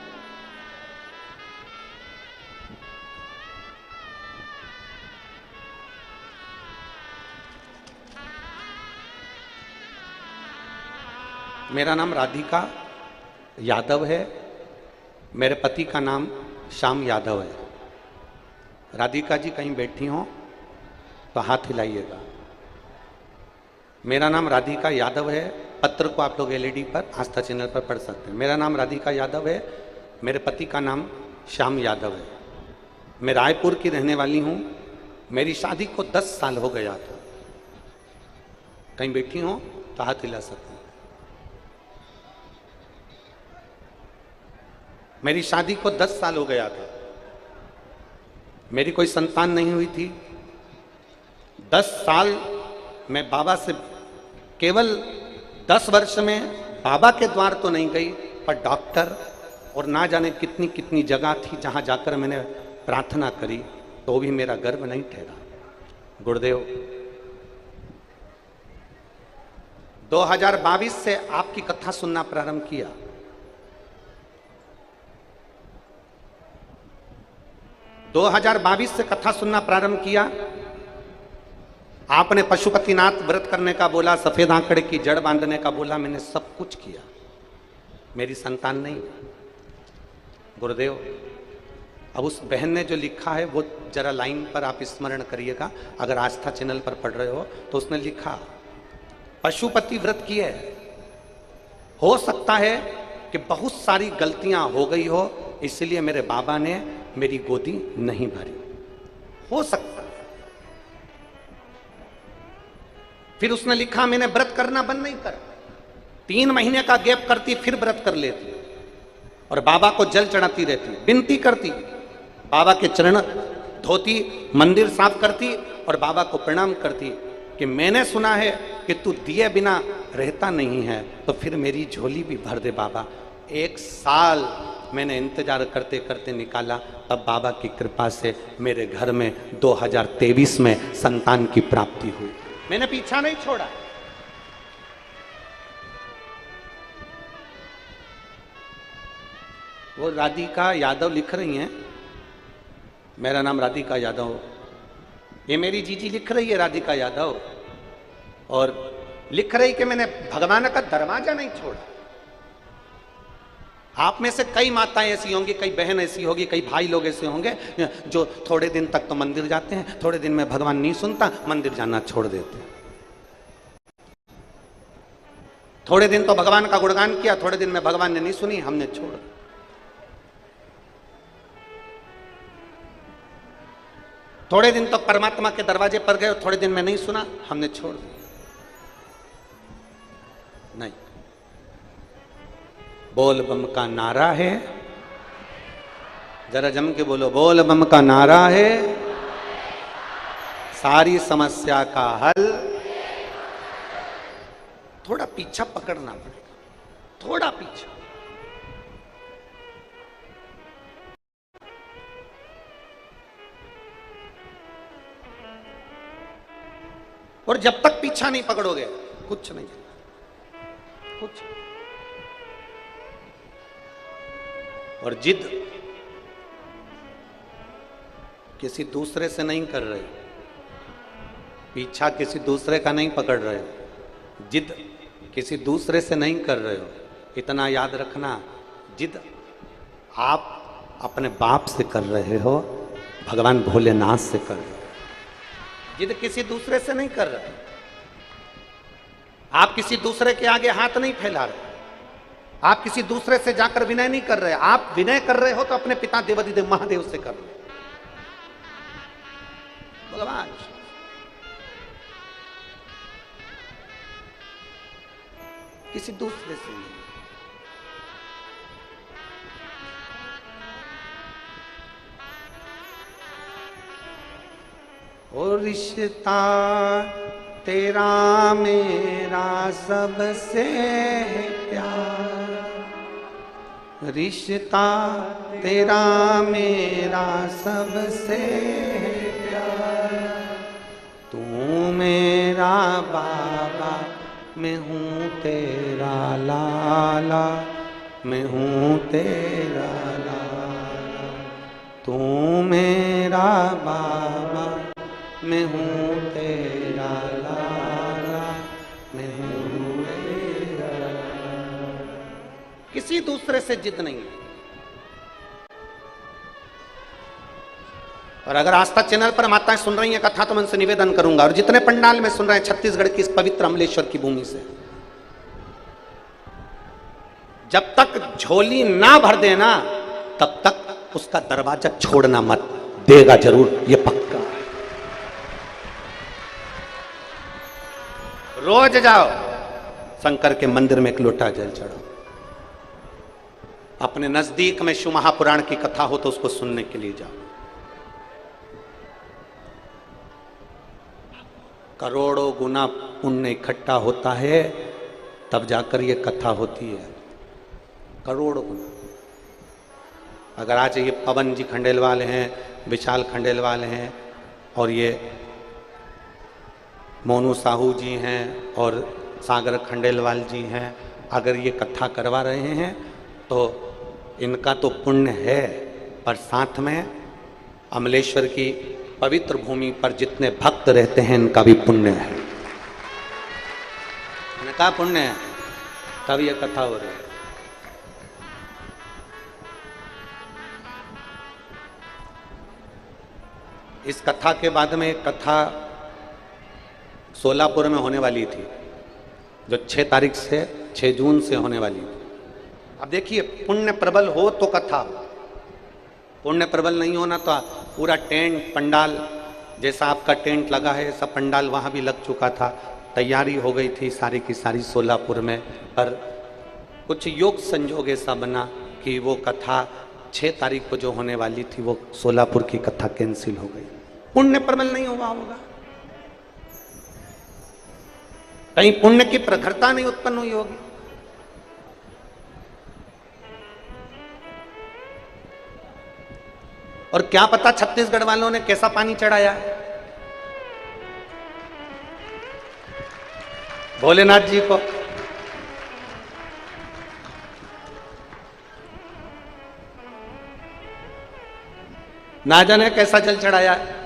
मेरा नाम राधिका यादव है, मेरे पति का नाम श्याम यादव है। राधिका जी कहीं बैठी हो तो हाथ हिलाइएगा। मेरा नाम राधिका यादव है। पत्र को आप लोग एलईडी पर आस्था चैनल पर पढ़ सकते हैं। मेरा नाम राधिका यादव है, मेरे पति का नाम श्याम यादव है। मैं रायपुर की रहने वाली हूँ। मेरी शादी को 10 साल हो गया था। कहीं बैठी हो तो हाथ हिला सकते हैं। मेरी शादी को 10 साल हो गया था। मेरी कोई संतान नहीं हुई थी। 10 साल मैं बाबा से, केवल 10 वर्ष में बाबा के द्वार तो नहीं गई, पर डॉक्टर और ना जाने कितनी कितनी जगह थी जहां जाकर मैंने प्रार्थना करी, तो भी मेरा गर्भ नहीं ठहरा। गुरुदेव, 2022 से आपकी कथा सुनना प्रारंभ किया। दो 2022 से कथा सुनना प्रारंभ किया। आपने पशुपतिनाथ व्रत करने का बोला, सफेद आंकड़े की जड़ बांधने का बोला, मैंने सब कुछ किया। मेरी संतान नहीं। गुरुदेव, अब उस बहन ने जो लिखा है वो जरा लाइन पर आप स्मरण करिएगा। अगर आस्था चैनल पर पढ़ रहे हो तो उसने लिखा, पशुपति व्रत किए, हो सकता है कि बहुत सारी गलतियां हो गई हो, इसलिए मेरे बाबा ने मेरी गोदी नहीं भरी। हो सकता है। फिर उसने लिखा, मैंने व्रत करना बंद नहीं कर, 3 महीने का गैप करती, फिर व्रत कर लेती और बाबा को जल चढ़ाती रहती, विनती करती, बाबा के चरण धोती, मंदिर साफ करती और बाबा को प्रणाम करती कि मैंने सुना है कि तू दिए बिना रहता नहीं है, तो फिर मेरी झोली भी भर दे बाबा। 1 साल मैंने इंतजार करते करते निकाला, तब बाबा की कृपा से मेरे घर में 2023 में संतान की प्राप्ति हुई। मैंने पीछा नहीं छोड़ा। वो राधिका यादव लिख रही हैं, मेरा नाम राधिका यादव, ये मेरी जीजी लिख रही है राधिका यादव, और लिख रही कि मैंने भगवान का दरवाजा नहीं छोड़ा। आप में से कई माताएं ऐसी होंगी, कई बहन ऐसी होगी, कई भाई लोग ऐसे होंगे जो थोड़े दिन तक तो मंदिर जाते हैं, थोड़े दिन में भगवान नहीं सुनता, मंदिर जाना छोड़ देते हैं। थोड़े दिन तो भगवान का गुणगान किया, थोड़े दिन में भगवान ने नहीं सुनी, हमने छोड़। थोड़े दिन तो परमात्मा के दरवाजे पर गए, थोड़े दिन में नहीं सुना, हमने छोड़ दिया। नहीं, बोल बम का नारा है, जरा जम के बोलो, बोल बम का नारा है, सारी समस्या का हल। थोड़ा पीछा पकड़ना पड़ेगा, थोड़ा पीछा। और जब तक पीछा नहीं पकड़ोगे कुछ नहीं, कुछ। और जिद किसी दूसरे से नहीं कर रहे, पीछा किसी दूसरे का नहीं पकड़ रहे हो, जिद किसी दूसरे से नहीं कर रहे हो। इतना याद रखना, जिद आप अपने बाप से कर रहे हो, भगवान भोलेनाथ से कर रहे हो। जिद किसी दूसरे से नहीं कर रहे, आप किसी दूसरे के आगे हाथ नहीं फैला रहे, आप किसी दूसरे से जाकर विनय नहीं कर रहे। आप विनय कर रहे हो तो अपने पिता देवाधिदेव महादेव से कर रहे हो। भगवान किसी दूसरे से नहीं। और रिश्ता तेरा मेरा सबसे प्यार, रिश्ता तेरा मेरा सबसे प्यार। तू मेरा बाबा, मैं हूँ तेरा लाला, मैं हूँ तेरा लाला। तू मेरा बाबा, मैं हूँ तेरा लाला, मैं हूँ तेरा लाला। किसी दूसरे से जिद नहीं है। और अगर आस्था चैनल पर माताएं सुन रही हैं कथा, तो मैं उनसे निवेदन करूंगा, और जितने पंडाल में सुन रहे हैं छत्तीसगढ़ की इस पवित्र अमलेश्वर की भूमि से, जब तक झोली ना भर देना तब तक उसका दरवाजा छोड़ना मत, देगा जरूर, ये पक्का। रोज जाओ शंकर के मंदिर में एक लोटा जल चढ़ाओ। अपने नजदीक में शिव महापुराण की कथा हो तो उसको सुनने के लिए जाओ। करोड़ों गुना पुण्य इकट्ठा होता है तब जाकर ये कथा होती है, करोड़ों गुना। अगर आज ये पवन जी खंडेलवाल हैं, विशाल खंडेलवाल हैं, और ये मोनू साहू जी हैं, और सागर खंडेलवाल जी हैं, अगर ये कथा करवा रहे हैं तो इनका तो पुण्य है, पर साथ में अमलेश्वर की पवित्र भूमि पर जितने भक्त रहते हैं इनका भी पुण्य है, इनका पुण्य है, तब ये कथा हो रही है। इस कथा के बाद में एक कथा सोलापुर में होने वाली थी, जो 6 तारीख से 6 जून से होने वाली थी। अब देखिए, पुण्य प्रबल हो तो कथा, पुण्य प्रबल नहीं होना तो पूरा टेंट पंडाल, जैसा आपका टेंट लगा है सब पंडाल वहाँ भी लग चुका था, तैयारी हो गई थी सारी की सारी सोलापुर में। पर कुछ योग संजोग ऐसा बना कि वो कथा 6 तारीख को जो होने वाली थी वो सोलापुर की कथा कैंसिल हो गई। पुण्य प्रबल नहीं हुआ होगा, कहीं पुण्य की प्रखरता नहीं उत्पन्न हुई होगी। और क्या पता छत्तीसगढ़ वालों ने कैसा पानी चढ़ाया है भोलेनाथ जी को। ना जाने कैसा जल चढ़ाया है।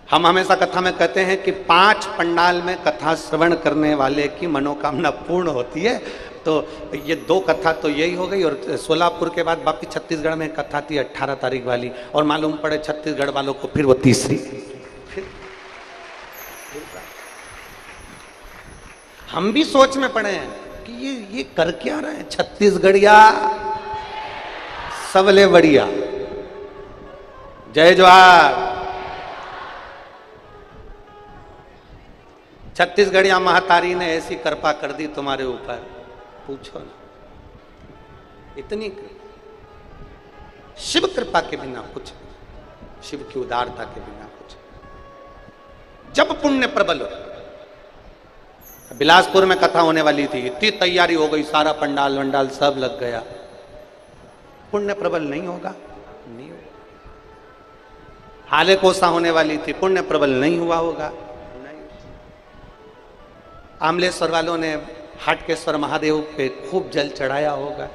हम हमेशा कथा में कहते हैं कि 5 पंडाल में कथा श्रवण करने वाले की मनोकामना पूर्ण होती है, तो ये 2 कथा तो यही हो गई, और सोलापुर के बाद बाकी छत्तीसगढ़ में कथा थी 18 तारीख वाली, और मालूम पड़े छत्तीसगढ़ वालों को फिर वो तीसरी। फिर हम भी सोच में पड़े हैं कि ये कर क्या रहे हैं छत्तीसगढ़िया, सबले बढ़िया। जय जोहार। छत्तीसगढ़िया महतारी ने ऐसी कृपा कर दी तुम्हारे ऊपर, पूछो ना। इतनी शिव कृपा के बिना कुछ, शिव की उदारता के बिना कुछ। जब पुण्य प्रबल हो, बिलासपुर में कथा होने वाली थी, इतनी तैयारी हो गई, सारा पंडाल वंडाल सब लग गया, पुण्य प्रबल नहीं होगा, नहीं होगा। हाले कोसा होने वाली थी, पुण्य प्रबल नहीं हुआ होगा, नहीं। आमलेश्वर वालों ने हाटकेश्वर महादेव पे खूब जल चढ़ाया होगा,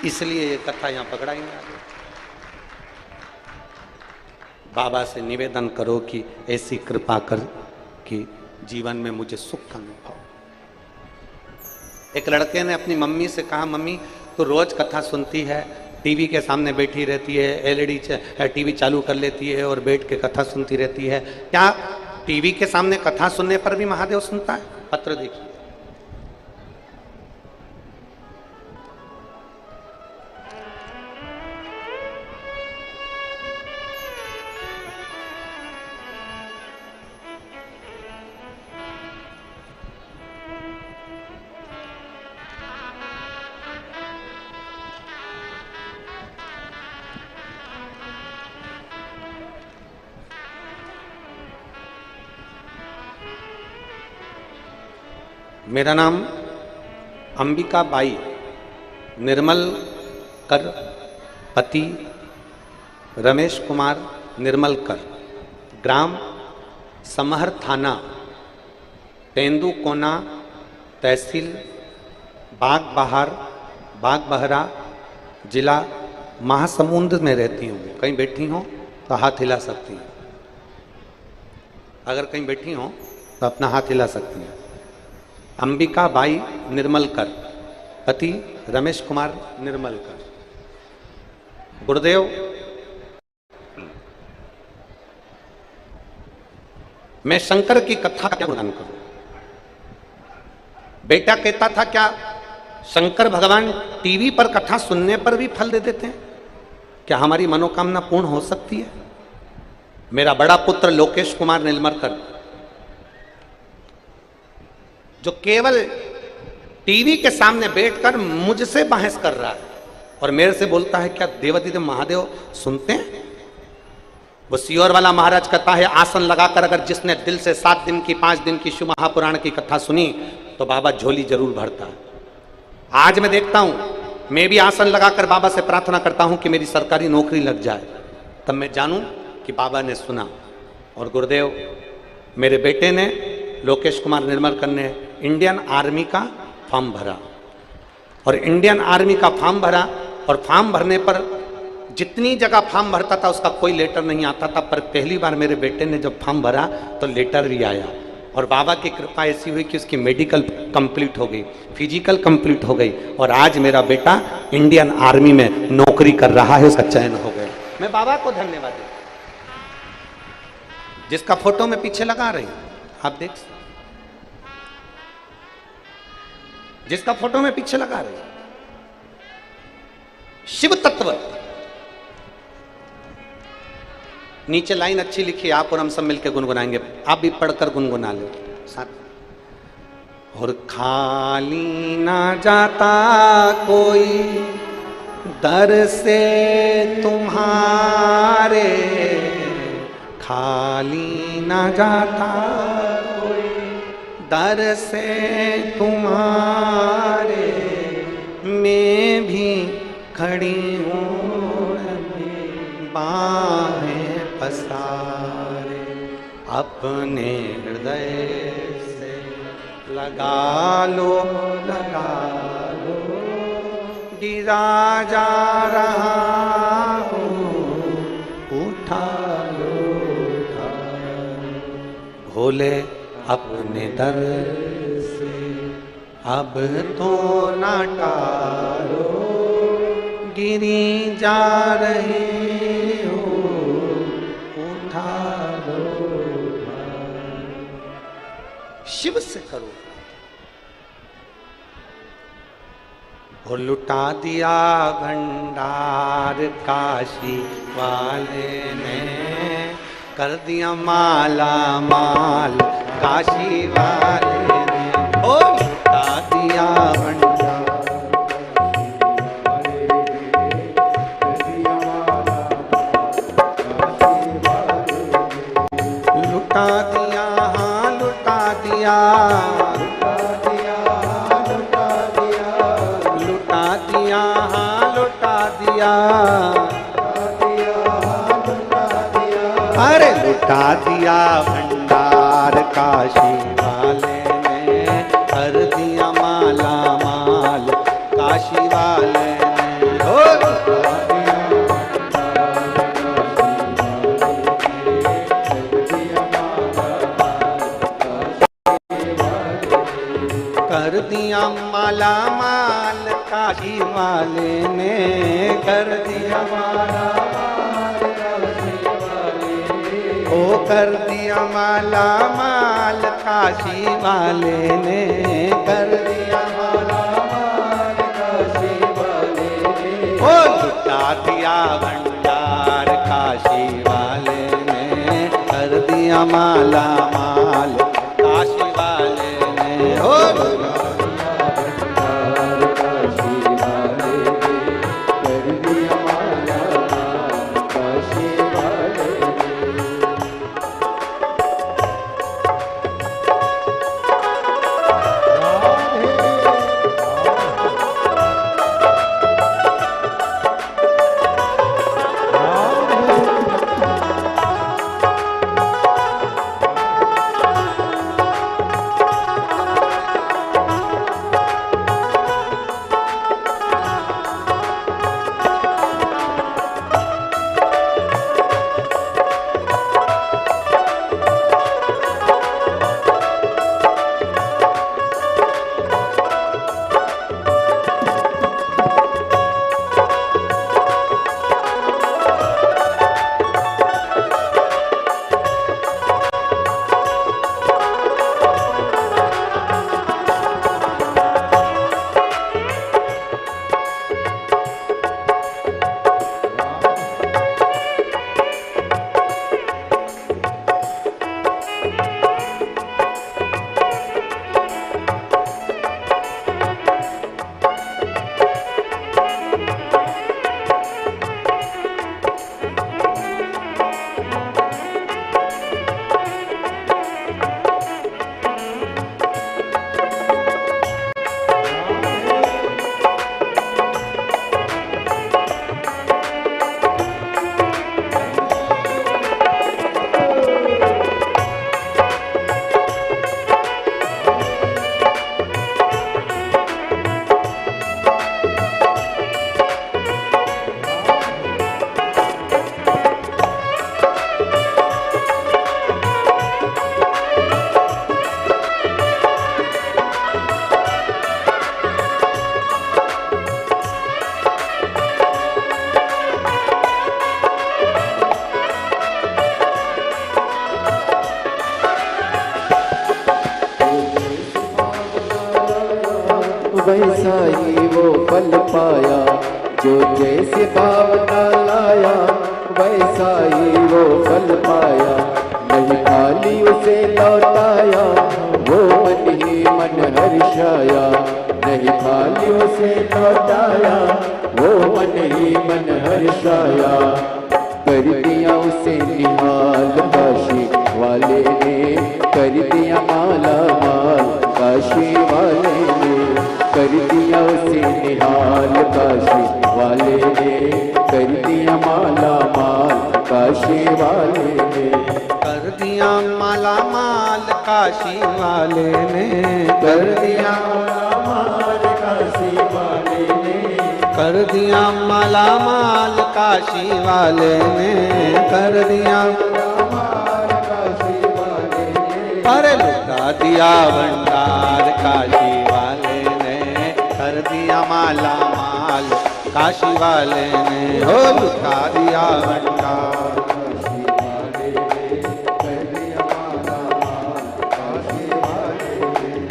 इसलिए ये कथा यहां पकड़ाई में आ गई। बाबा से निवेदन करो कि ऐसी कृपा कर कि जीवन में मुझे सुख का अनुभव। एक लड़के ने अपनी मम्मी से कहा, मम्मी तो रोज कथा सुनती है, टीवी के सामने बैठी रहती है, एलईडी टीवी चालू कर लेती है और बैठ के कथा सुनती रहती है, क्या टीवी के सामने कथा सुनने पर भी महादेव सुनता है? पत्र देखिए। मेरा नाम अंबिका बाई, निर्मल कर, पति रमेश कुमार निर्मल कर, ग्राम समहर, थाना तेंदू कोना, तहसील बाग बहरा, जिला महासमुंद में रहती हूँ। कहीं बैठी हो तो हाथ हिला सकती हैं, अगर कहीं बैठी हो तो अपना हाथ हिला सकती हैं। अंबिका बाई निर्मलकर, पति रमेश कुमार निर्मलकर। गुरुदेव, मैं शंकर की कथा का वर्णन करूं। बेटा कहता था, क्या शंकर भगवान टीवी पर कथा सुनने पर भी फल दे देते हैं? क्या हमारी मनोकामना पूर्ण हो सकती है? मेरा बड़ा पुत्र लोकेश कुमार निर्मलकर, जो केवल टीवी के सामने बैठकर मुझसे बहस कर रहा है और मेरे से बोलता है, क्या देवादिदेव महादेव सुनते हैं? वो सियोर वाला महाराज कहता है, आसन लगाकर अगर जिसने दिल से 7 दिन की 5 दिन की शिव महापुराण की कथा सुनी तो बाबा झोली जरूर भरता है। आज मैं देखता हूं, मैं भी आसन लगाकर बाबा से प्रार्थना करता हूं कि मेरी सरकारी नौकरी लग जाए, तब मैं जानूं कि बाबा ने सुना। और गुरुदेव, मेरे बेटे ने, लोकेश कुमार निर्मलकर ने इंडियन आर्मी का फॉर्म भरा, और इंडियन आर्मी का फॉर्म भरा, और फॉर्म भरने पर जितनी जगह फॉर्म भरता था उसका कोई लेटर नहीं आता था, पर पहली बार मेरे बेटे ने जब फॉर्म भरा तो लेटर भी आया। और बाबा की कृपा ऐसी हुई कि उसकी मेडिकल कंप्लीट हो गई, फिजिकल कंप्लीट हो गई, और आज मेरा बेटा इंडियन आर्मी में नौकरी कर रहा है, उसका चयन हो गया। मैं बाबा को धन्यवाद देता, जिसका फोटो मैं पीछे लगा रही हूं, आप देख, जिसका फोटो में पीछे लगा रही हूं, शिव तत्व। नीचे लाइन अच्छी लिखी, आप और हम सब मिलकर गुनगुनाएंगे, आप भी पढ़कर गुनगुना लो साथ। और खाली ना जाता कोई दर से तुम्हारे, खाली ना जाता कोई दर से तुम्हारे, मैं भी खड़ी हूँ बाहें पसारे, अपने हृदय से लगा लो, गिरा जा रहा हूँ, उठा लो, भोले अपने दर से अब तो ना टालो, गिरी जा रहे हो उठा लो। शिव से करो। और लुटा दिया भंडार काशी वाले ने, कर दिया माला माल काशी वाले ने। ओ लुटा दिया भंडार, लुटा दिया, हाँ लुटा दिया, लुटा दिया, लुटा दिया, लुटा दिया, हाँ लुटा दिया, अरे लुटा दिया भंडार काशी वाले ने, कर दिया माला माल काशी वाले ने। ओ कर दिया माला माल काशी वाले ने, कर दिया माला माल काशी वाले ने। ओ कर दिया माला माल काशी वाले ने, कर दिया माला माल काशी वाले ने। ओ लुटा दिया भंडार काशी वाले ने, कर दिया माला माल काशी वाले ने। ओ वैसा ही वो फल पाया, जो जैसे भावना लाया वैसा ही वो फल पाया। नहीं खाली उसे लौटाया, वो मन ही मन हर्षाया। नहीं खाली उसे लौटाया, वो मन ही मन हर्षाया। कर दिया उसे निहाल काशी वाले ने, कर दिया माला माल काशी वाले ने। कर दिया उसे निहाल काशी वाले ने, कर दिया माला माल काशी वाले ने। कर दिया माला माल काशी वाले ने, कर दिया माला माल काशी वाले ने। कर दिया माला माल काशी वाले ने, कर दिया माला माल काशी वाले ने। अरे लुटा दिया भंडार काशी वाले ने, कर दिया माला माल काशी वाले ने, हो लुटा दिया भंडार काशी वाले ने, कर दिया माला माल काशी वाले ने।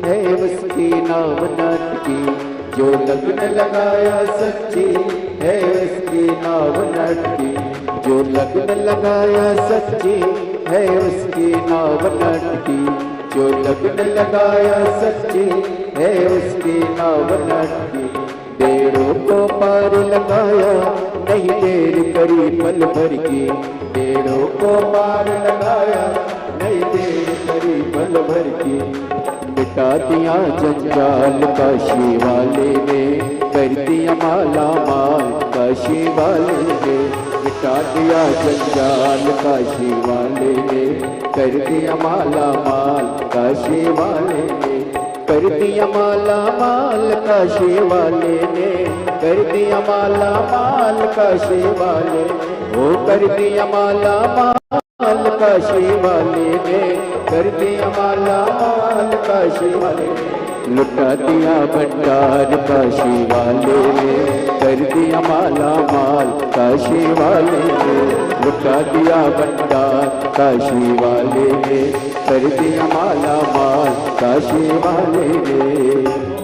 है उसकी नाव नटकी, जो लगन लगाया सच्ची है उसकी नाव नटकी, जो लगन लगाया सच्ची है उसकी नाव नटकी, जो लगन लगाया सच्ची है उसकी नाव नटकी। बेड़ों को पार लगाया नहीं देर करी पल भर की, बेड़ों को पार लगाया नहीं देर करी पल भर की। मिटा दिया जंजाल काशी वाले ने, कर दिया माला माल काशी वाले ने, मिटा दिया जंजाल काशी वाले ने, कर दिया माला माल काशी वाले ने, कर दिया माला माल काशी वाले ने, कर दिया माला माल काशी वाले ने, वो कर दिया माला माल काशी वाले ने, कर दिया माला माल काशी वाले ने, लुटा दिया भंडार काशी वाले ने, कर दिया माला माल काशी वाले ने, लुटा दिया भंडार काशी वाले ने, कर दिया माला माल काशी वाले ने।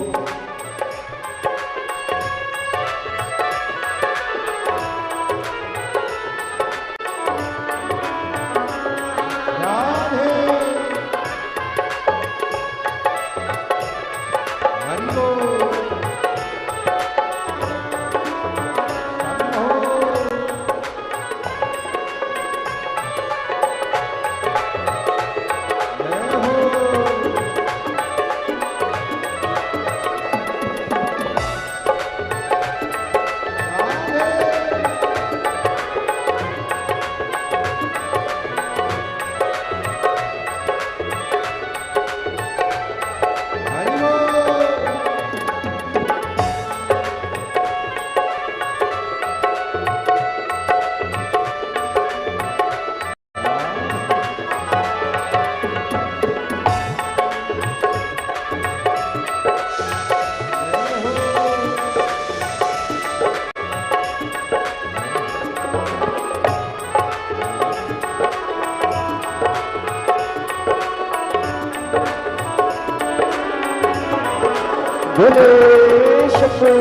भोले शंभू।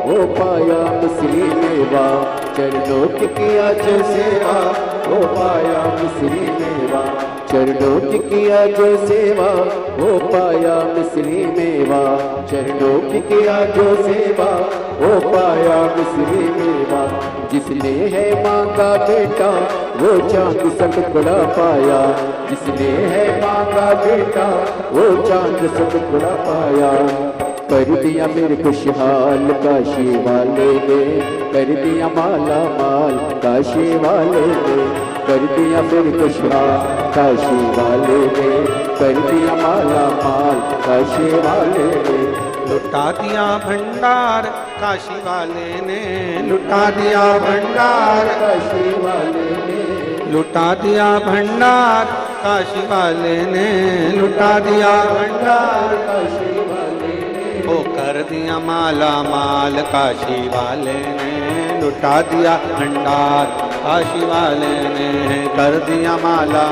वो पाया मिस्री मेवा चरणों की किया जो सेवा। वो पाया मिस्री मेवा चरणों की किया जो सेवा। वो पाया मिस्री मेवा चरणों की किया जो सेवा। वो पाया मिस्री मेवा जिसने है मांगा बेटा वो चांद सा टुकड़ा पाया। जिसने है मांगा बेटा वो चांद सा टुकड़ा पाया। कर दिया मेरे खुशहाल काशी वाले ने। कर दिया माला माल काशी वाले ने। कर दिया मेरे खुशहाल काशी वाले ने। कर दिया माला माल काशी वाले ने। लुटा दिया भंडार काशी वाले ने। लुटा दिया भंडार काशी वाले ने। लुटा दिया भंडार काशी वाले ने। लुटा दिया भंडार काशी वाले ने। ओ कर दिया माला माल काशी वाले ने। लुटा दिया भंडार काशी वाले ने। कर दिया माला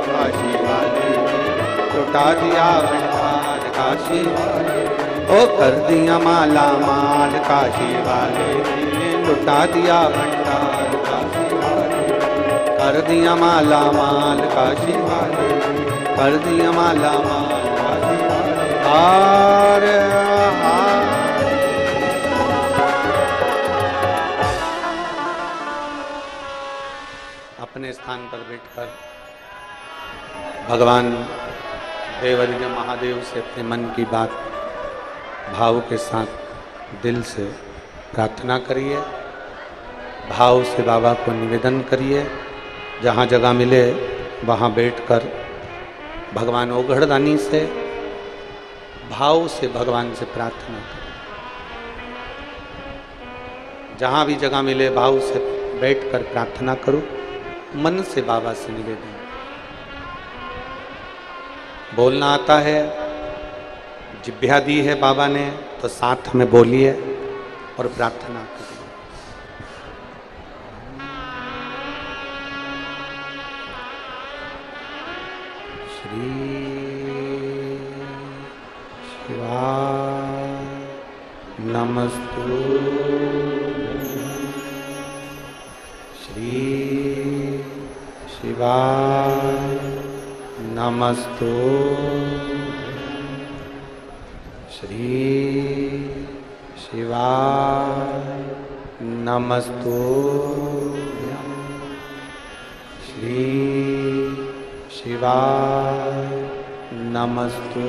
काशी वाले ने। लुटा दिया भंडार काशी वाले। ओ कर दिया माला माल काशी वाले ने। लुटा दिया भंडार काशी वाले। कर दिया माला माल काशी वाले। कर दिया माला माल काशी वाले। हार अपने स्थान पर बैठकर भगवान देवर्य महादेव से अपने मन की बात भाव के साथ दिल से प्रार्थना करिए। भाव से बाबा को निवेदन करिए। जहाँ जगह मिले वहाँ बैठकर भगवान ओघड़दानी से भाव से भगवान से प्रार्थना करें। जहाँ भी जगह मिले भाव से बैठकर प्रार्थना करो। मन से बाबा से निवेदन। बोलना आता है, जिह्वा दी है बाबा ने तो साथ में बोलिए और प्रार्थना करिए। श्री शिवाय नमस्तु। श्री शिवाय नमस्तु। श्री शिवाय नमस्तु। श्री शिवाय नमस्तु।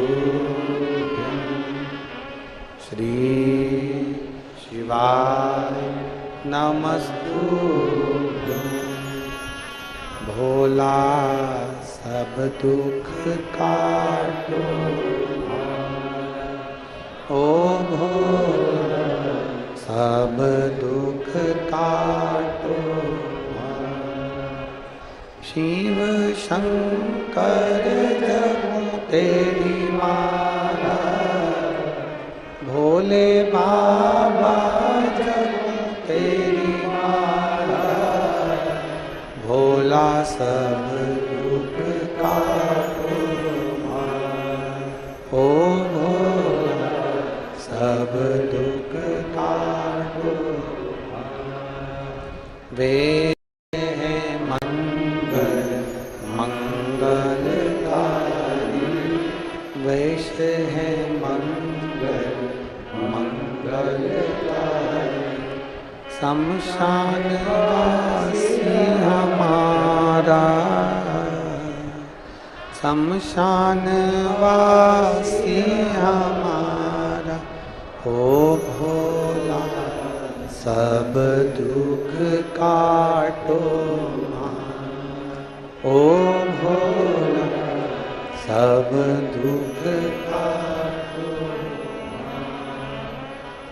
श्री शिवाय नमस्तु। भोला सब दुख काटो। ओ भोला सब दुख काटो। शिव शंकर जगो तेरी माला। भोले बाबा जगो तेरी माला। भोला सब दुख काटो। ओ भोला सब दुख काटो। वे वैश्य है मंगल मंगलकारी। शमशान वासी हमारा, शमशान वासी हमारा, ओ भोला सब दुख काटो ओ भोला सब दुख काटो।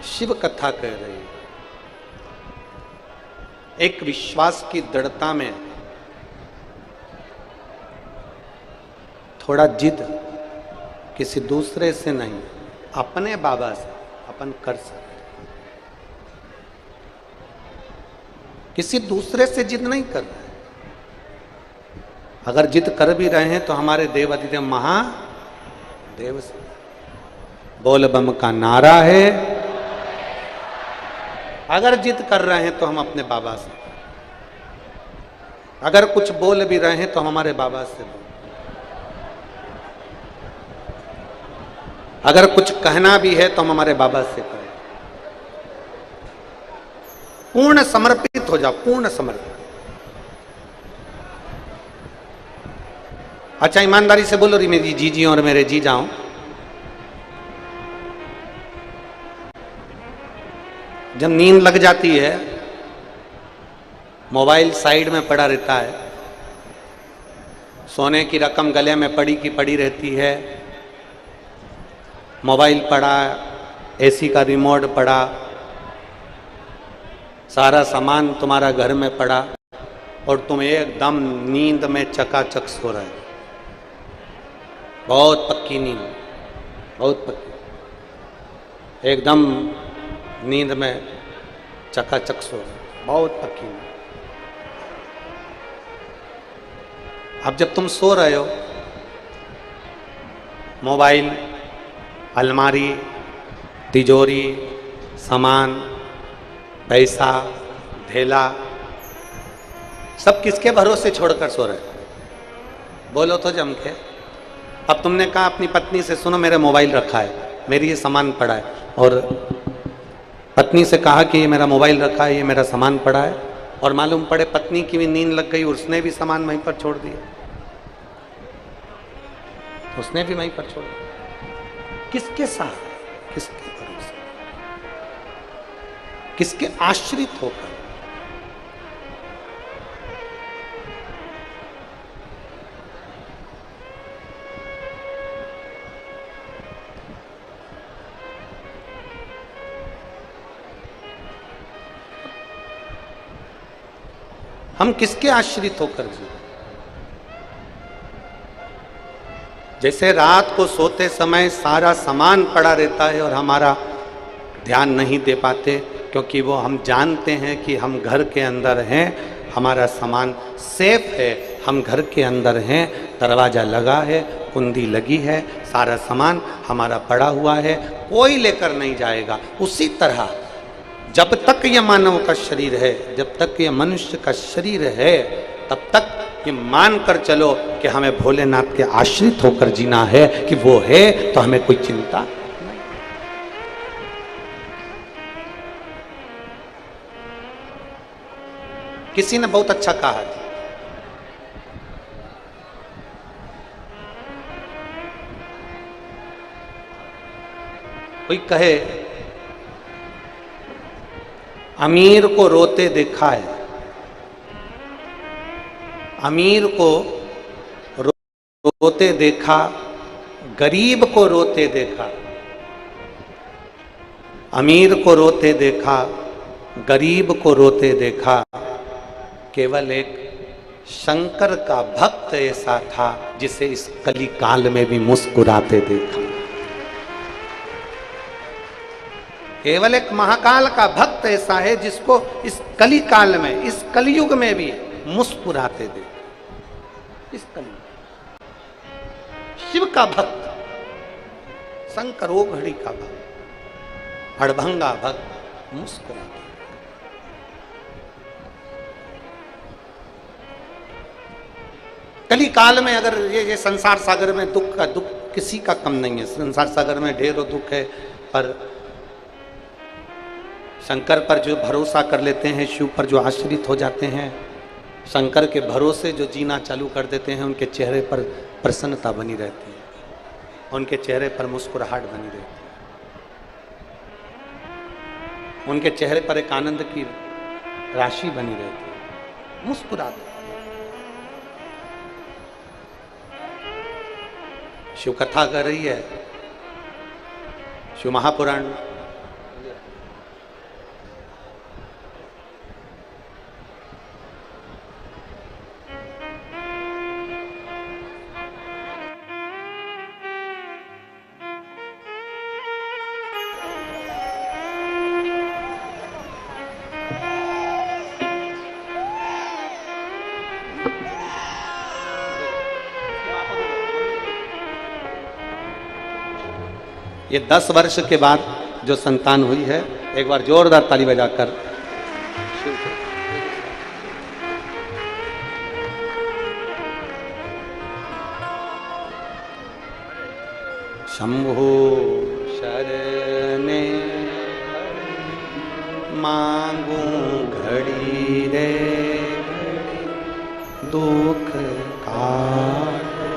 शिव कथा कह रही है। एक विश्वास की दृढ़ता में थोड़ा जिद, किसी दूसरे से नहीं, अपने बाबा से अपन कर सकते। किसी दूसरे से जिद नहीं कर रहे। अगर जिद कर भी रहे हैं तो हमारे देव अधिदेव महादेव से। बोल बम का नारा है। अगर जिद कर रहे हैं तो हम अपने बाबा से, अगर कुछ बोल भी रहे हैं तो हमारे बाबा से बोल। अगर कुछ कहना भी है तो हम हमारे बाबा से कहें। पूर्ण समर्पित हो जाओ, पूर्ण समर्पित। अच्छा ईमानदारी से बोलो रही मेरी जीजी और मेरे जीजाओं, जब नींद लग जाती है, मोबाइल साइड में पड़ा रहता है, सोने की रकम गले में पड़ी की पड़ी रहती है, मोबाइल पड़ा, एसी का रिमोट पड़ा, सारा सामान तुम्हारा घर में पड़ा और तुम एकदम नींद में चकाचक सो रहे हो। बहुत पक्की नींद, बहुत पक्की, एकदम नींद में चकाचक सो रहे, बहुत पक्की नींद। अब जब तुम सो रहे हो, मोबाइल, अलमारी, तिजोरी, सामान, पैसा, धेला, सब किसके भरोसे छोड़कर सो रहे? बोलो तो जम के। अब तुमने कहा अपनी पत्नी से, सुनो मेरा मोबाइल रखा है, मेरी ये सामान पड़ा है, और पत्नी से कहा कि ये मेरा मोबाइल रखा है, ये मेरा सामान पड़ा है, और मालूम पड़े पत्नी की भी नींद लग गई, उसने भी सामान वहीं पर छोड़ दिया, उसने भी वहीं पर छोड़ दिया। किसके साथ, किसके भरोसे, किसके आश्रित होकर? हम किसके आश्रित होकर जी? जैसे रात को सोते समय सारा सामान पड़ा रहता है और हमारा ध्यान नहीं दे पाते, क्योंकि वो हम जानते हैं कि हम घर के अंदर हैं, हमारा सामान सेफ है, हम घर के अंदर हैं, दरवाज़ा लगा है, कुंडी लगी है, सारा सामान हमारा पड़ा हुआ है, कोई लेकर नहीं जाएगा। उसी तरह जब तक ये मानव का शरीर है, जब तक ये मनुष्य का शरीर है, तब तक ये मान कर चलो कि हमें भोलेनाथ के आश्रित होकर जीना है, कि वो है तो हमें कोई चिंता नहीं। किसी ने बहुत अच्छा कहा था, कोई कहे अमीर को रोते देखा है, अमीर को रोते देखा, गरीब को रोते देखा, अमीर को रोते देखा, गरीब को रोते देखा, केवल एक शंकर का भक्त ऐसा था जिसे इस कली काल में भी मुस्कुराते देखा। केवल एक महाकाल का भक्त ऐसा है जिसको इस कली काल में, इस कलयुग में भी मुस्कुराते देखा। इस कलयुग शिव का भक्त, शंकर ओ घड़ी का भक्त, हड़भंगा भक्त मुस्कुराते। कली काल में अगर ये संसार सागर में दुख का दुख किसी का कम नहीं है। संसार सागर में ढेरों दुख है, पर शंकर पर जो भरोसा कर लेते हैं, शिव पर जो आश्रित हो जाते हैं, शंकर के भरोसे जो जीना चालू कर देते हैं, उनके चेहरे पर प्रसन्नता बनी रहती है, उनके चेहरे पर मुस्कुराहट बनी रहती है, उनके चेहरे पर एक आनंद की राशि बनी रहती है, मुस्कुराते। शिव कथा कर रही है, शिव महापुराण ये 10 वर्ष के बाद जो संतान हुई है, एक बार जोरदार ताली बजाकर शंभो शरणे मांगू घड़ी रे दुख काटो,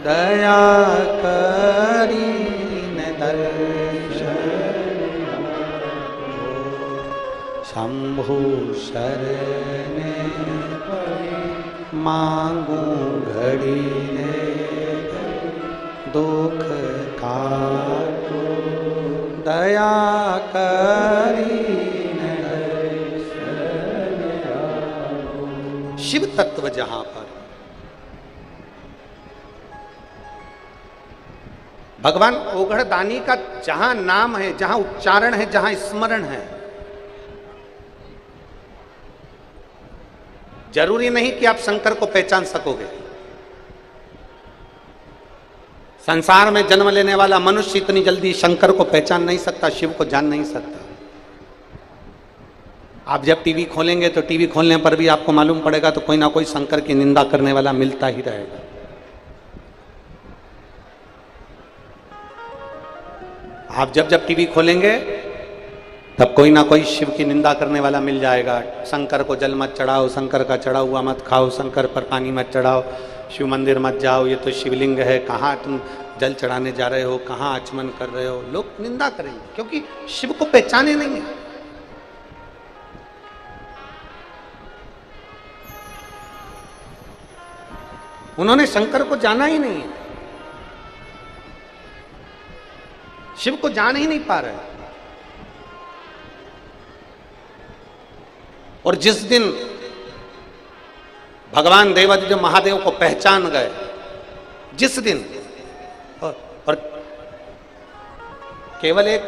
दया करी न दर्शन शंभु शरणे मांगू घड़ी रे दुख काटो, दया करी न दर्शन। शिव तत्व जहां पर, भगवान ओघड़ दानी का जहां नाम है, जहां उच्चारण है, जहां स्मरण है, जरूरी नहीं कि आप शंकर को पहचान सकोगे। संसार में जन्म लेने वाला मनुष्य इतनी जल्दी शंकर को पहचान नहीं सकता, शिव को जान नहीं सकता। आप जब टीवी खोलेंगे तो टीवी खोलने पर भी आपको मालूम पड़ेगा तो कोई ना कोई शंकर की निंदा करने वाला मिलता ही रहेगा। आप जब जब टीवी खोलेंगे तब कोई ना कोई शिव की निंदा करने वाला मिल जाएगा। शंकर को जल मत चढ़ाओ, शंकर का चढ़ा हुआ मत खाओ, शंकर पर पानी मत चढ़ाओ, शिव मंदिर मत जाओ, ये तो शिवलिंग है, कहाँ तुम जल चढ़ाने जा रहे हो, कहाँ आचमन कर रहे हो। लोग निंदा करेंगे क्योंकि शिव को पहचाने नहीं है। उन्होंने शंकर को जाना ही नहीं है, शिव को जान ही नहीं पा रहे। और जिस दिन भगवान देवादिदेव महादेव को पहचान गए, जिस दिन, और केवल एक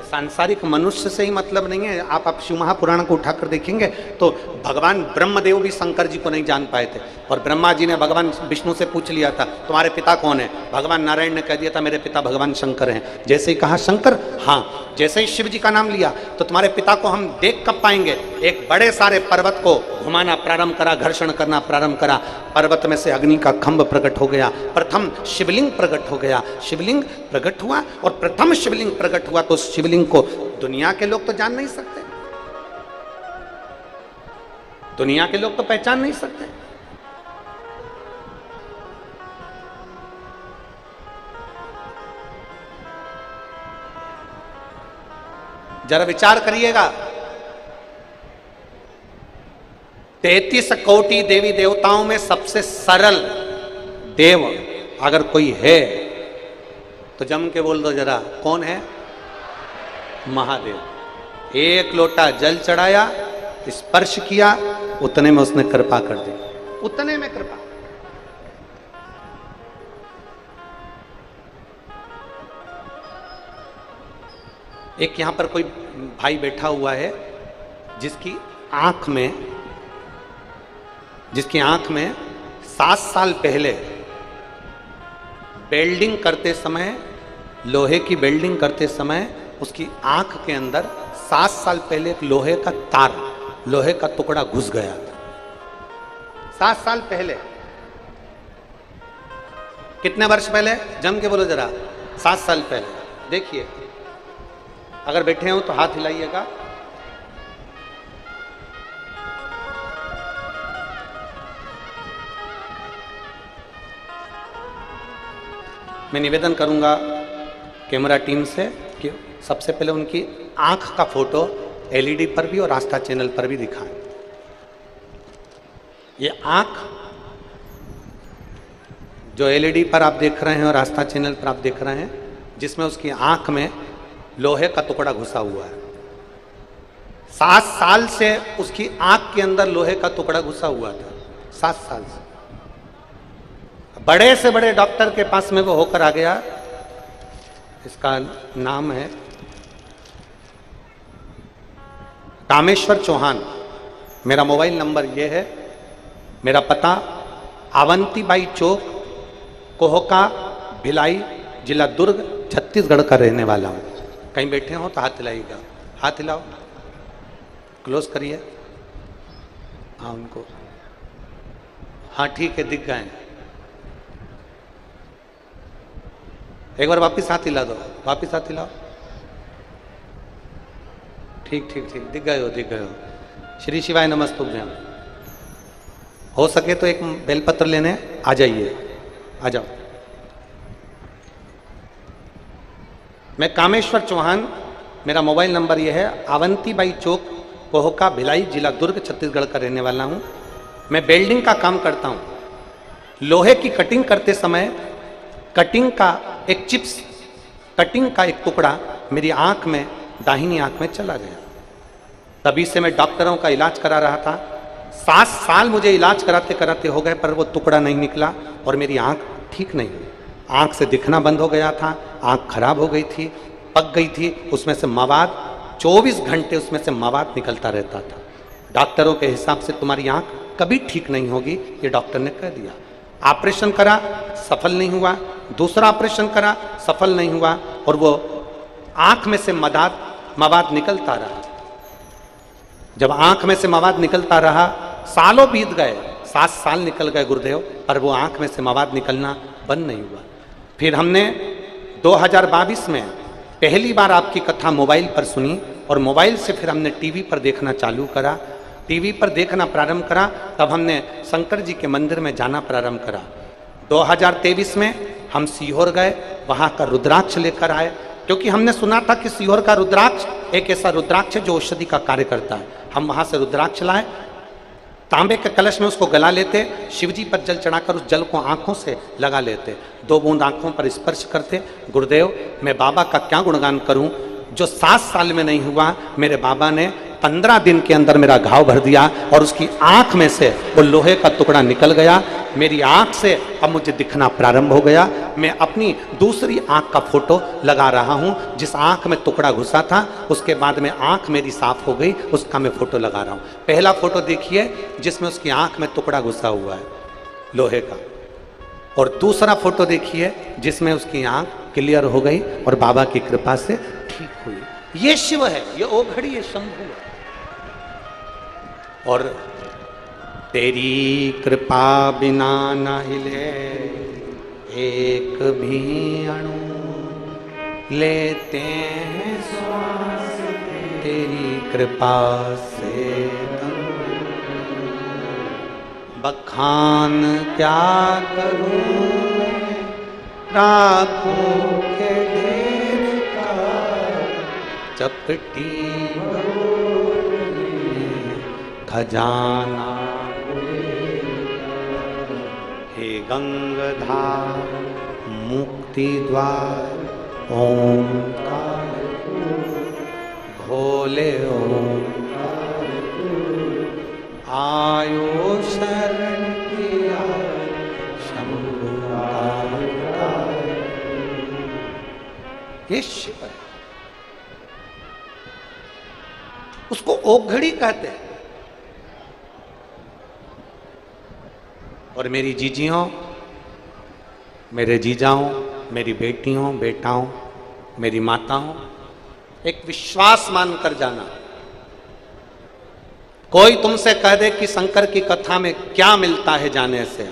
सांसारिक मनुष्य से ही मतलब नहीं है। आप शिव महापुराण को उठाकर देखेंगे तो भगवान ब्रह्मदेव भी शंकर जी को नहीं जान पाए थे। और ब्रह्मा जी ने भगवान विष्णु से पूछ लिया था तुम्हारे पिता कौन है, भगवान नारायण ने कह दिया था मेरे पिता भगवान शंकर हैं। जैसे ही कहा शंकर, हाँ, जैसे ही शिव जी का नाम लिया तो तुम्हारे पिता को हम देख कब पाएंगे। एक बड़े सारे पर्वत को घुमाना प्रारंभ करा, घर्षण करना प्रारंभ करा, पर्वत में से अग्नि का खंभ प्रकट हो गया, प्रथम शिवलिंग प्रकट हो गया, शिवलिंग प्रकट हुआ और प्रथम शिवलिंग प्रकट हुआ तो शिवलिंग को दुनिया के लोग तो जान नहीं सकते, दुनिया के लोग तो पहचान नहीं सकते। जरा विचार करिएगा, 33 कोटि देवी देवताओं में सबसे सरल देव अगर कोई है तो जम के बोल दो जरा, कौन है? महादेव। एक लोटा जल चढ़ाया, स्पर्श किया, उतने में उसने कृपा कर दी, उतने में कृपा। एक यहां पर कोई भाई बैठा हुआ है जिसकी आंख में 7 साल पहले वेल्डिंग करते समय, लोहे की वेल्डिंग करते समय उसकी आंख के अंदर 7 साल पहले एक लोहे का तार, लोहे का टुकड़ा घुस गया था। 7 साल पहले। कितने वर्ष पहले? जम के बोलो जरा, 7 साल पहले। देखिए अगर बैठे हो तो हाथ हिलाइएगा। मैं निवेदन करूंगा कैमरा टीम से कि सबसे पहले उनकी आंख का फोटो एलईडी पर भी और आस्था चैनल पर भी दिखाएं। ये आंख जो एलईडी पर आप देख रहे हैं और आस्था चैनल पर आप देख रहे हैं, जिसमें उसकी आंख में लोहे का टुकड़ा घुसा हुआ है। 7 साल से उसकी आंख के अंदर लोहे का टुकड़ा घुसा हुआ था, 7 साल से। बड़े से बड़े डॉक्टर के पास में वो होकर आ गया। इसका नाम है कामेश्वर चौहान। मेरा मोबाइल नंबर ये है, मेरा पता अवंतीबाई चौक, कोहका, भिलाई, जिला दुर्ग, छत्तीसगढ़ का रहने वाला हूँ। कहीं बैठे हो तो हाथ हिलाइएगा। हाथ हिलाओ, क्लोज करिए। हाँ उनको, हाँ ठीक है, दिख गए। एक बार वापिस हाथ हिला दो, वापिस हाथ हिलाओ। ठीक ठीक ठीक, दिख गए हो, दिख गए हो। श्री शिवाय नमस्तुभ्यम। हो सके तो एक बेलपत्र लेने आ जाइए, आ जाओ। मैं कामेश्वर चौहान, मेरा मोबाइल नंबर यह है, अवंतीबाई चौक, कोहका, भिलाई, जिला दुर्ग, छत्तीसगढ़ का रहने वाला हूँ। मैं वेल्डिंग का काम करता हूँ। लोहे की कटिंग करते समय कटिंग का एक चिप्स, कटिंग का एक टुकड़ा मेरी आंख में, दाहिनी आंख में चला गया। तभी से मैं डॉक्टरों का इलाज करा रहा था। 7 साल मुझे इलाज कराते कराते हो गए, पर वो टुकड़ा नहीं निकला और मेरी आंख ठीक नहीं हुई। आंख से दिखना बंद हो गया था, आंख खराब हो गई थी, पक गई थी। उसमें से मवाद 24 घंटे उसमें से मवाद निकलता रहता था। डॉक्टरों के हिसाब से तुम्हारी आंख कभी ठीक नहीं होगी, ये डॉक्टर ने कह दिया। ऑपरेशन करा, सफल नहीं हुआ। दूसरा ऑपरेशन करा, सफल नहीं हुआ। और वो आंख में से मवाद निकलता रहा। जब आंख में से मवाद निकलता रहा, सालों बीत गए, 7 साल निकल गए गुरुदेव, पर वो आंख में से मवाद निकलना बंद नहीं हुआ। फिर हमने 2022 में पहली बार आपकी कथा मोबाइल पर सुनी और मोबाइल से फिर हमने टीवी पर देखना चालू करा। टीवी पर देखना प्रारंभ करा, तब हमने शंकर जी के मंदिर में जाना प्रारंभ करा। 2023 में हम सीहोर गए, वहाँ का रुद्राक्ष लेकर आए, क्योंकि हमने सुना था कि सीहोर का रुद्राक्ष एक ऐसा रुद्राक्ष है जो औषधि का कार्य करता है। हम वहाँ से रुद्राक्ष लाए, तांबे के कलश में उसको गला लेते, शिवजी पर जल चढ़ाकर उस जल को आंखों से लगा लेते, 2 बूंद आंखों पर स्पर्श करते। गुरुदेव, मैं बाबा का क्या गुणगान करूं, जो 7 साल में नहीं हुआ, मेरे बाबा ने 15 दिन के अंदर मेरा घाव भर दिया और उसकी आंख में से वो लोहे का टुकड़ा निकल गया। मेरी आंख से अब मुझे दिखना प्रारंभ हो गया। मैं अपनी दूसरी आंख का फोटो लगा रहा हूं, जिस आंख में टुकड़ा घुसा था उसके बाद में आंख मेरी साफ हो गई, उसका मैं फोटो लगा रहा हूं। पहला फोटो देखिए जिसमें उसकी आंख में टुकड़ा घुसा हुआ है लोहे का, और दूसरा फोटो देखिए जिसमें उसकी आंख क्लियर हो गई और बाबा की कृपा से ठीक हुई। ये शिव है, ये ओघड़ी, ये शंभु है। और तेरी कृपा बिना न हिले एक भी अणु, लेते हैं श्वास तेरी कृपा से। बखान क्या करूं राखों के ढेर का, चपटी खजाना। हे गंगाधार मुक्ति द्वार ओंकार, भोले ओंकार, आयो शरण किया शंभु। ये शिव है, उसको ओघड़ी कहते हैं। और मेरी जीजियों, मेरे जीजाओं, मेरी बेटियों, बेटाओं, मेरी माताओं, एक विश्वास मानकर जाना। कोई तुमसे कह दे कि शंकर की कथा में क्या मिलता है जाने से,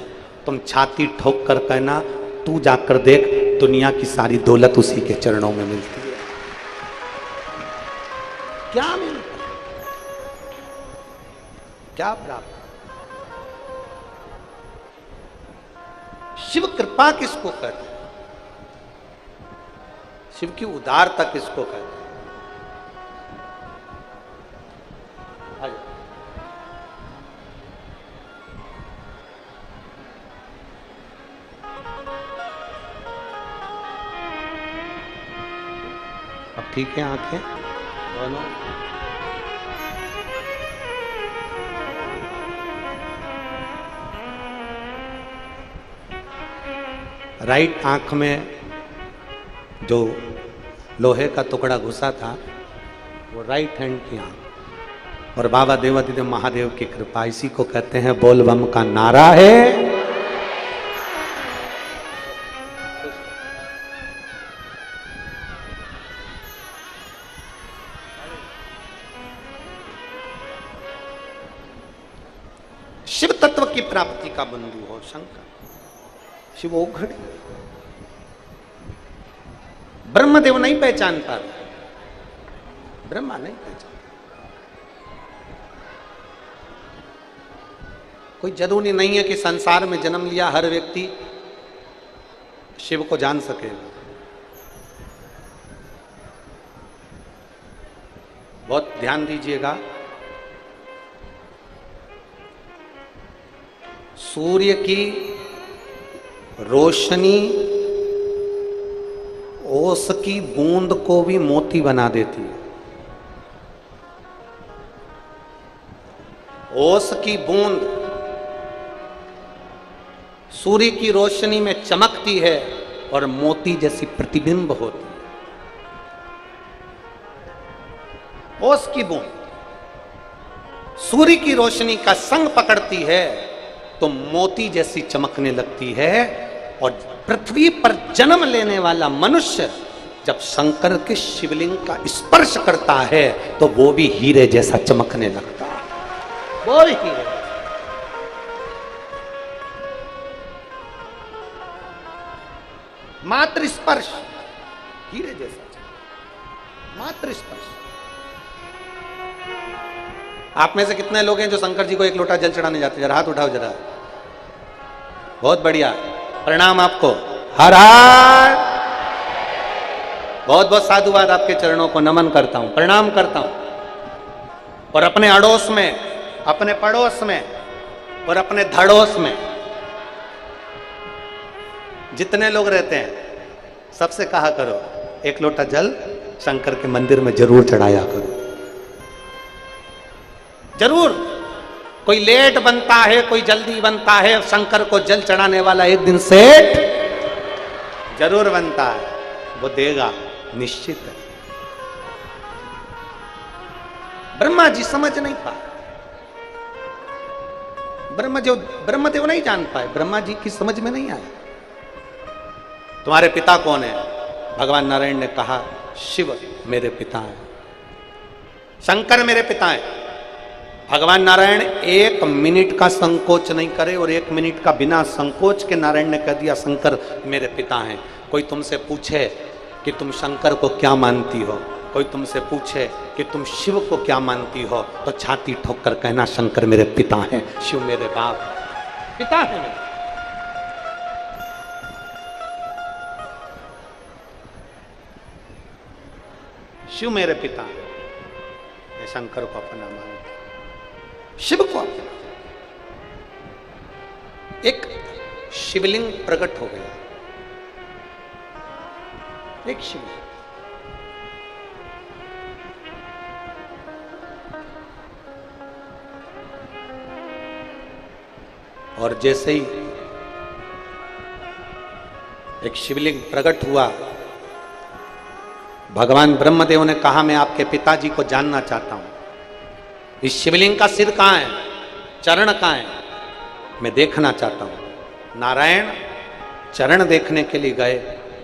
तुम छाती ठोक कर कहना तू जाकर देख, दुनिया की सारी दौलत उसी के चरणों में मिलती है। क्या मिलता, क्या प्राप्त? शिव कृपा किसको कहते हैं? शिव की उदारता किसको कहते हैं? अब ठीक है आंखें दोनों। राइट आंख में जो लोहे का टुकड़ा घुसा था वो राइट हैंड की आंख, और बाबा देवादिदेव महादेव की कृपा, इसी को कहते हैं बोल बम का नारा है। शिव तत्व की प्राप्ति का बंधु हो शंकर, शिव ओघड़ी। ब्रह्मदेव नहीं पहचान पा रहे, ब्रह्मा नहीं पहचान। कोई जरूरी नहीं है कि संसार में जन्म लिया हर व्यक्ति शिव को जान सकेगा। बहुत ध्यान दीजिएगा, सूर्य की रोशनी ओस की बूंद को भी मोती बना देती है। ओस की बूंद सूर्य की रोशनी में चमकती है और मोती जैसी प्रतिबिंब होती है। ओस की बूंद सूर्य की रोशनी का संग पकड़ती है तो मोती जैसी चमकने लगती है, और पृथ्वी पर जन्म लेने वाला मनुष्य जब शंकर के शिवलिंग का स्पर्श करता है तो वो भी हीरे जैसा चमकने लगता है। वो भी हीरे, मात्र स्पर्श हीरे जैसा, मात्र स्पर्श। आप में से कितने लोग हैं जो शंकर जी को एक लोटा जल चढ़ाने जाते हैं? जरा हाथ उठाओ जरा। बहुत बढ़िया, प्रणाम आपको। हर हर। बहुत बहुत साधुवाद, आपके चरणों को नमन करता हूं, प्रणाम करता हूं। और अपने अड़ोस में, अपने पड़ोस में और अपने धड़ोस में जितने लोग रहते हैं सबसे कहा करो एक लोटा जल शंकर के मंदिर में जरूर चढ़ाया करो। जरूर। कोई लेट बनता है, कोई जल्दी बनता है, शंकर को जल चढ़ाने वाला एक दिन सेठ जरूर बनता है, वो देगा निश्चित है। ब्रह्मा जी समझ नहीं पाए, ब्रह्मदेव नहीं जान पाए, ब्रह्मा जी की समझ में नहीं आया। तुम्हारे पिता कौन है? भगवान नारायण ने कहा शिव मेरे पिता हैं, शंकर मेरे पिता हैं। भगवान नारायण एक मिनट का संकोच नहीं करे, और एक मिनट का बिना संकोच के नारायण ने कह दिया शंकर मेरे पिता हैं। कोई तुमसे पूछे कि तुम शंकर को क्या मानती हो, कोई तुमसे पूछे कि तुम शिव को क्या मानती हो, तो छाती ठोक कर कहना शंकर मेरे पिता हैं, शिव मेरे बाप पिता हैं मेरे। शिव मेरे पिता हैं, शंकर को अपना मानते, शिव को अपना। एक शिवलिंग प्रकट हो गया, एक शिवलिंग। और जैसे ही एक शिवलिंग प्रकट हुआ, भगवान ब्रह्मदेव ने कहा मैं आपके पिताजी को जानना चाहता हूं। इस शिवलिंग का सिर कहां है, चरण कहां है, मैं देखना चाहता हूं। नारायण चरण देखने के लिए गए,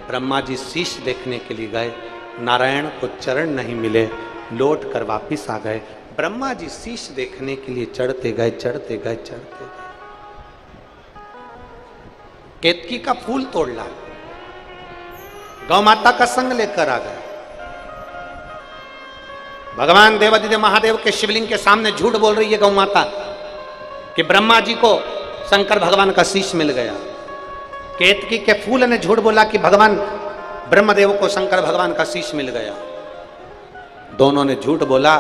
ब्रह्मा जी शीश देखने के लिए गए, नारायण को चरण नहीं मिले, लौट कर वापिस आ गए। ब्रह्मा जी शीश देखने के लिए चढ़ते गए, चढ़ते गए, चढ़ते गए, केतकी का फूल तोड़ लाए, गौ माता का संग लेकर आ गए। भगवान देवादिदेव महादेव के शिवलिंग के सामने झूठ बोल रही है गौ माता कि ब्रह्मा जी को शंकर भगवान का शीश मिल गया। केतकी के फूल ने झूठ बोला कि भगवान ब्रह्मदेव को शंकर भगवान का शीश मिल गया। दोनों ने झूठ बोला,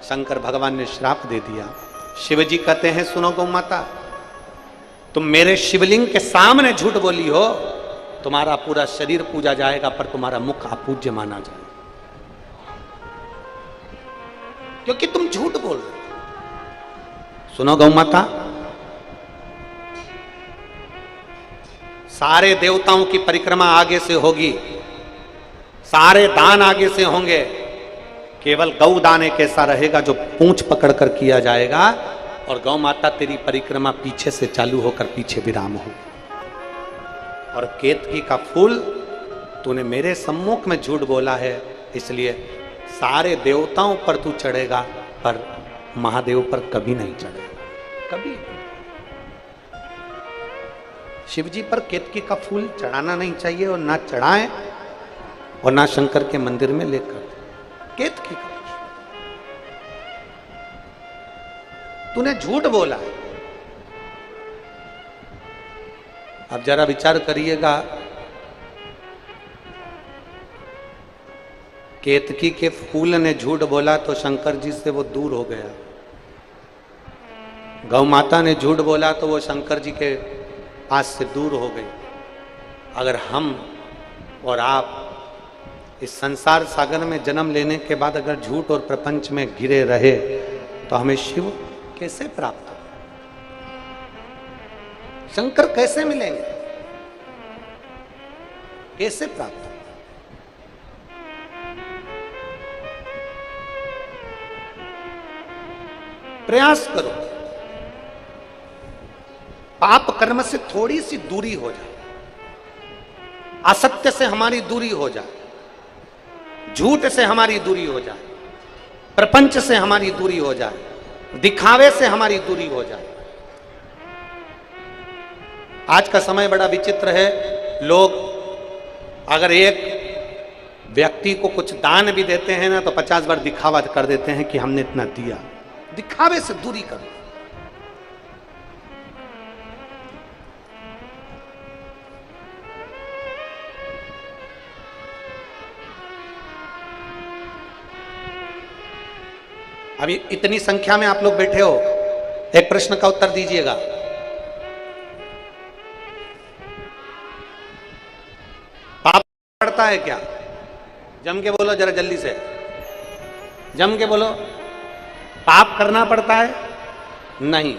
शंकर भगवान ने श्राप दे दिया। शिव जी कहते हैं सुनो गौ माता, तुम मेरे शिवलिंग के सामने झूठ बोली हो, तुम्हारा पूरा शरीर पूजा जाएगा पर तुम्हारा मुख अपूज्य माना जाएगा, क्योंकि तुम झूठ बोल रहे हो। सुनो गौ माता, सारे देवताओं की परिक्रमा आगे से होगी, सारे दान आगे से होंगे, केवल गौ दान एक ऐसा रहेगा जो पूंछ पकड़ कर किया जाएगा, और गौ माता तेरी परिक्रमा पीछे से चालू होकर पीछे विराम हो। और केतकी का फूल तूने मेरे सम्मुख में झूठ बोला है, इसलिए सारे देवताओं पर तू चढ़ेगा पर महादेव पर कभी नहीं चढ़ेगा, कभी। शिव जी पर केतकी का फूल चढ़ाना नहीं चाहिए, और ना चढ़ाएं और ना शंकर के मंदिर में लेकर। केतकी का तूने झूठ बोला है। अब जरा विचार करिएगा, केतकी के फूल ने झूठ बोला तो शंकर जी से वो दूर हो गया। गौ माता ने झूठ बोला तो वो शंकर जी के पास से दूर हो गई। अगर हम और आप इस संसार सागर में जन्म लेने के बाद अगर झूठ और प्रपंच में घिरे रहे तो हमें शिव कैसे प्राप्त हो, शंकर कैसे मिलेंगे, कैसे प्राप्त हो? प्रयास करो, पाप कर्म से थोड़ी सी दूरी हो जाए, असत्य से हमारी दूरी हो जाए, झूठ से हमारी दूरी हो जाए, प्रपंच से हमारी दूरी हो जाए, दिखावे से हमारी दूरी हो जाए। आज का समय बड़ा विचित्र है। लोग अगर एक व्यक्ति को कुछ दान भी देते हैं ना तो 50 बार दिखावा कर देते हैं कि हमने इतना दिया। दिखावे से दूरी करो। अभी इतनी संख्या में आप लोग बैठे हो, एक प्रश्न का उत्तर दीजिएगा। पाप पड़ता है क्या? जम के बोलो जरा जल्दी से, जम के बोलो। पाप करना पड़ता है? नहीं।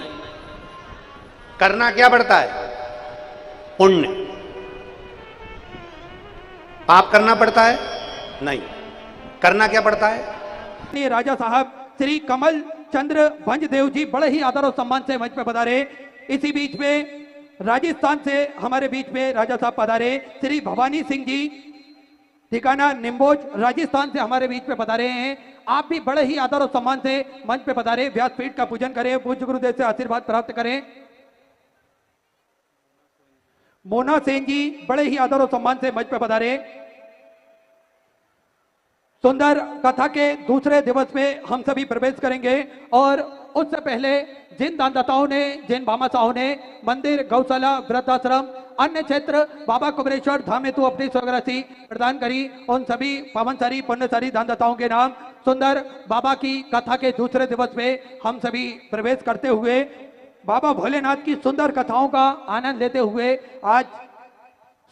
करना क्या पड़ता है? पुण्य। पाप करना पड़ता है? नहीं। करना क्या पड़ता है? राजा साहब श्री कमल चंद्र भंजदेव जी बड़े ही आदर और सम्मान से मंच पे पधारे। इसी बीच में राजस्थान से हमारे बीच में राजा साहब पधारे। श्री भवानी सिंह जी ठिकाना निम्बोज राजस्थान से हमारे बीच में पधारे हैं। आप भी बड़े ही आदर और सम्मान से मंच पे पधारे। व्यासपीठ का पूजन करें, पूज्य गुरुदेव से आशीर्वाद प्राप्त करें। मोना सेन जी बड़े ही आदर और सम्मान से मंच पे पधारे। सुंदर कथा के दूसरे दिवस में हम सभी प्रवेश करेंगे, और उससे पहले जिन दानदाताओं ने, जिन भामाशाहों ने मंदिर, गौशाला, वृद्धाश्रम, अन्य क्षेत्र बाबा कुबेरेश्वर धाम हेतु अपनी स्वराशि प्रदान करी, उन सभी पावनसारी पुण्यसारी दानदाताओं के नाम सुंदर बाबा की कथा के दूसरे दिवस में हम सभी प्रवेश करते हुए बाबा भोलेनाथ की सुंदर कथाओं का आनंद लेते हुए, आज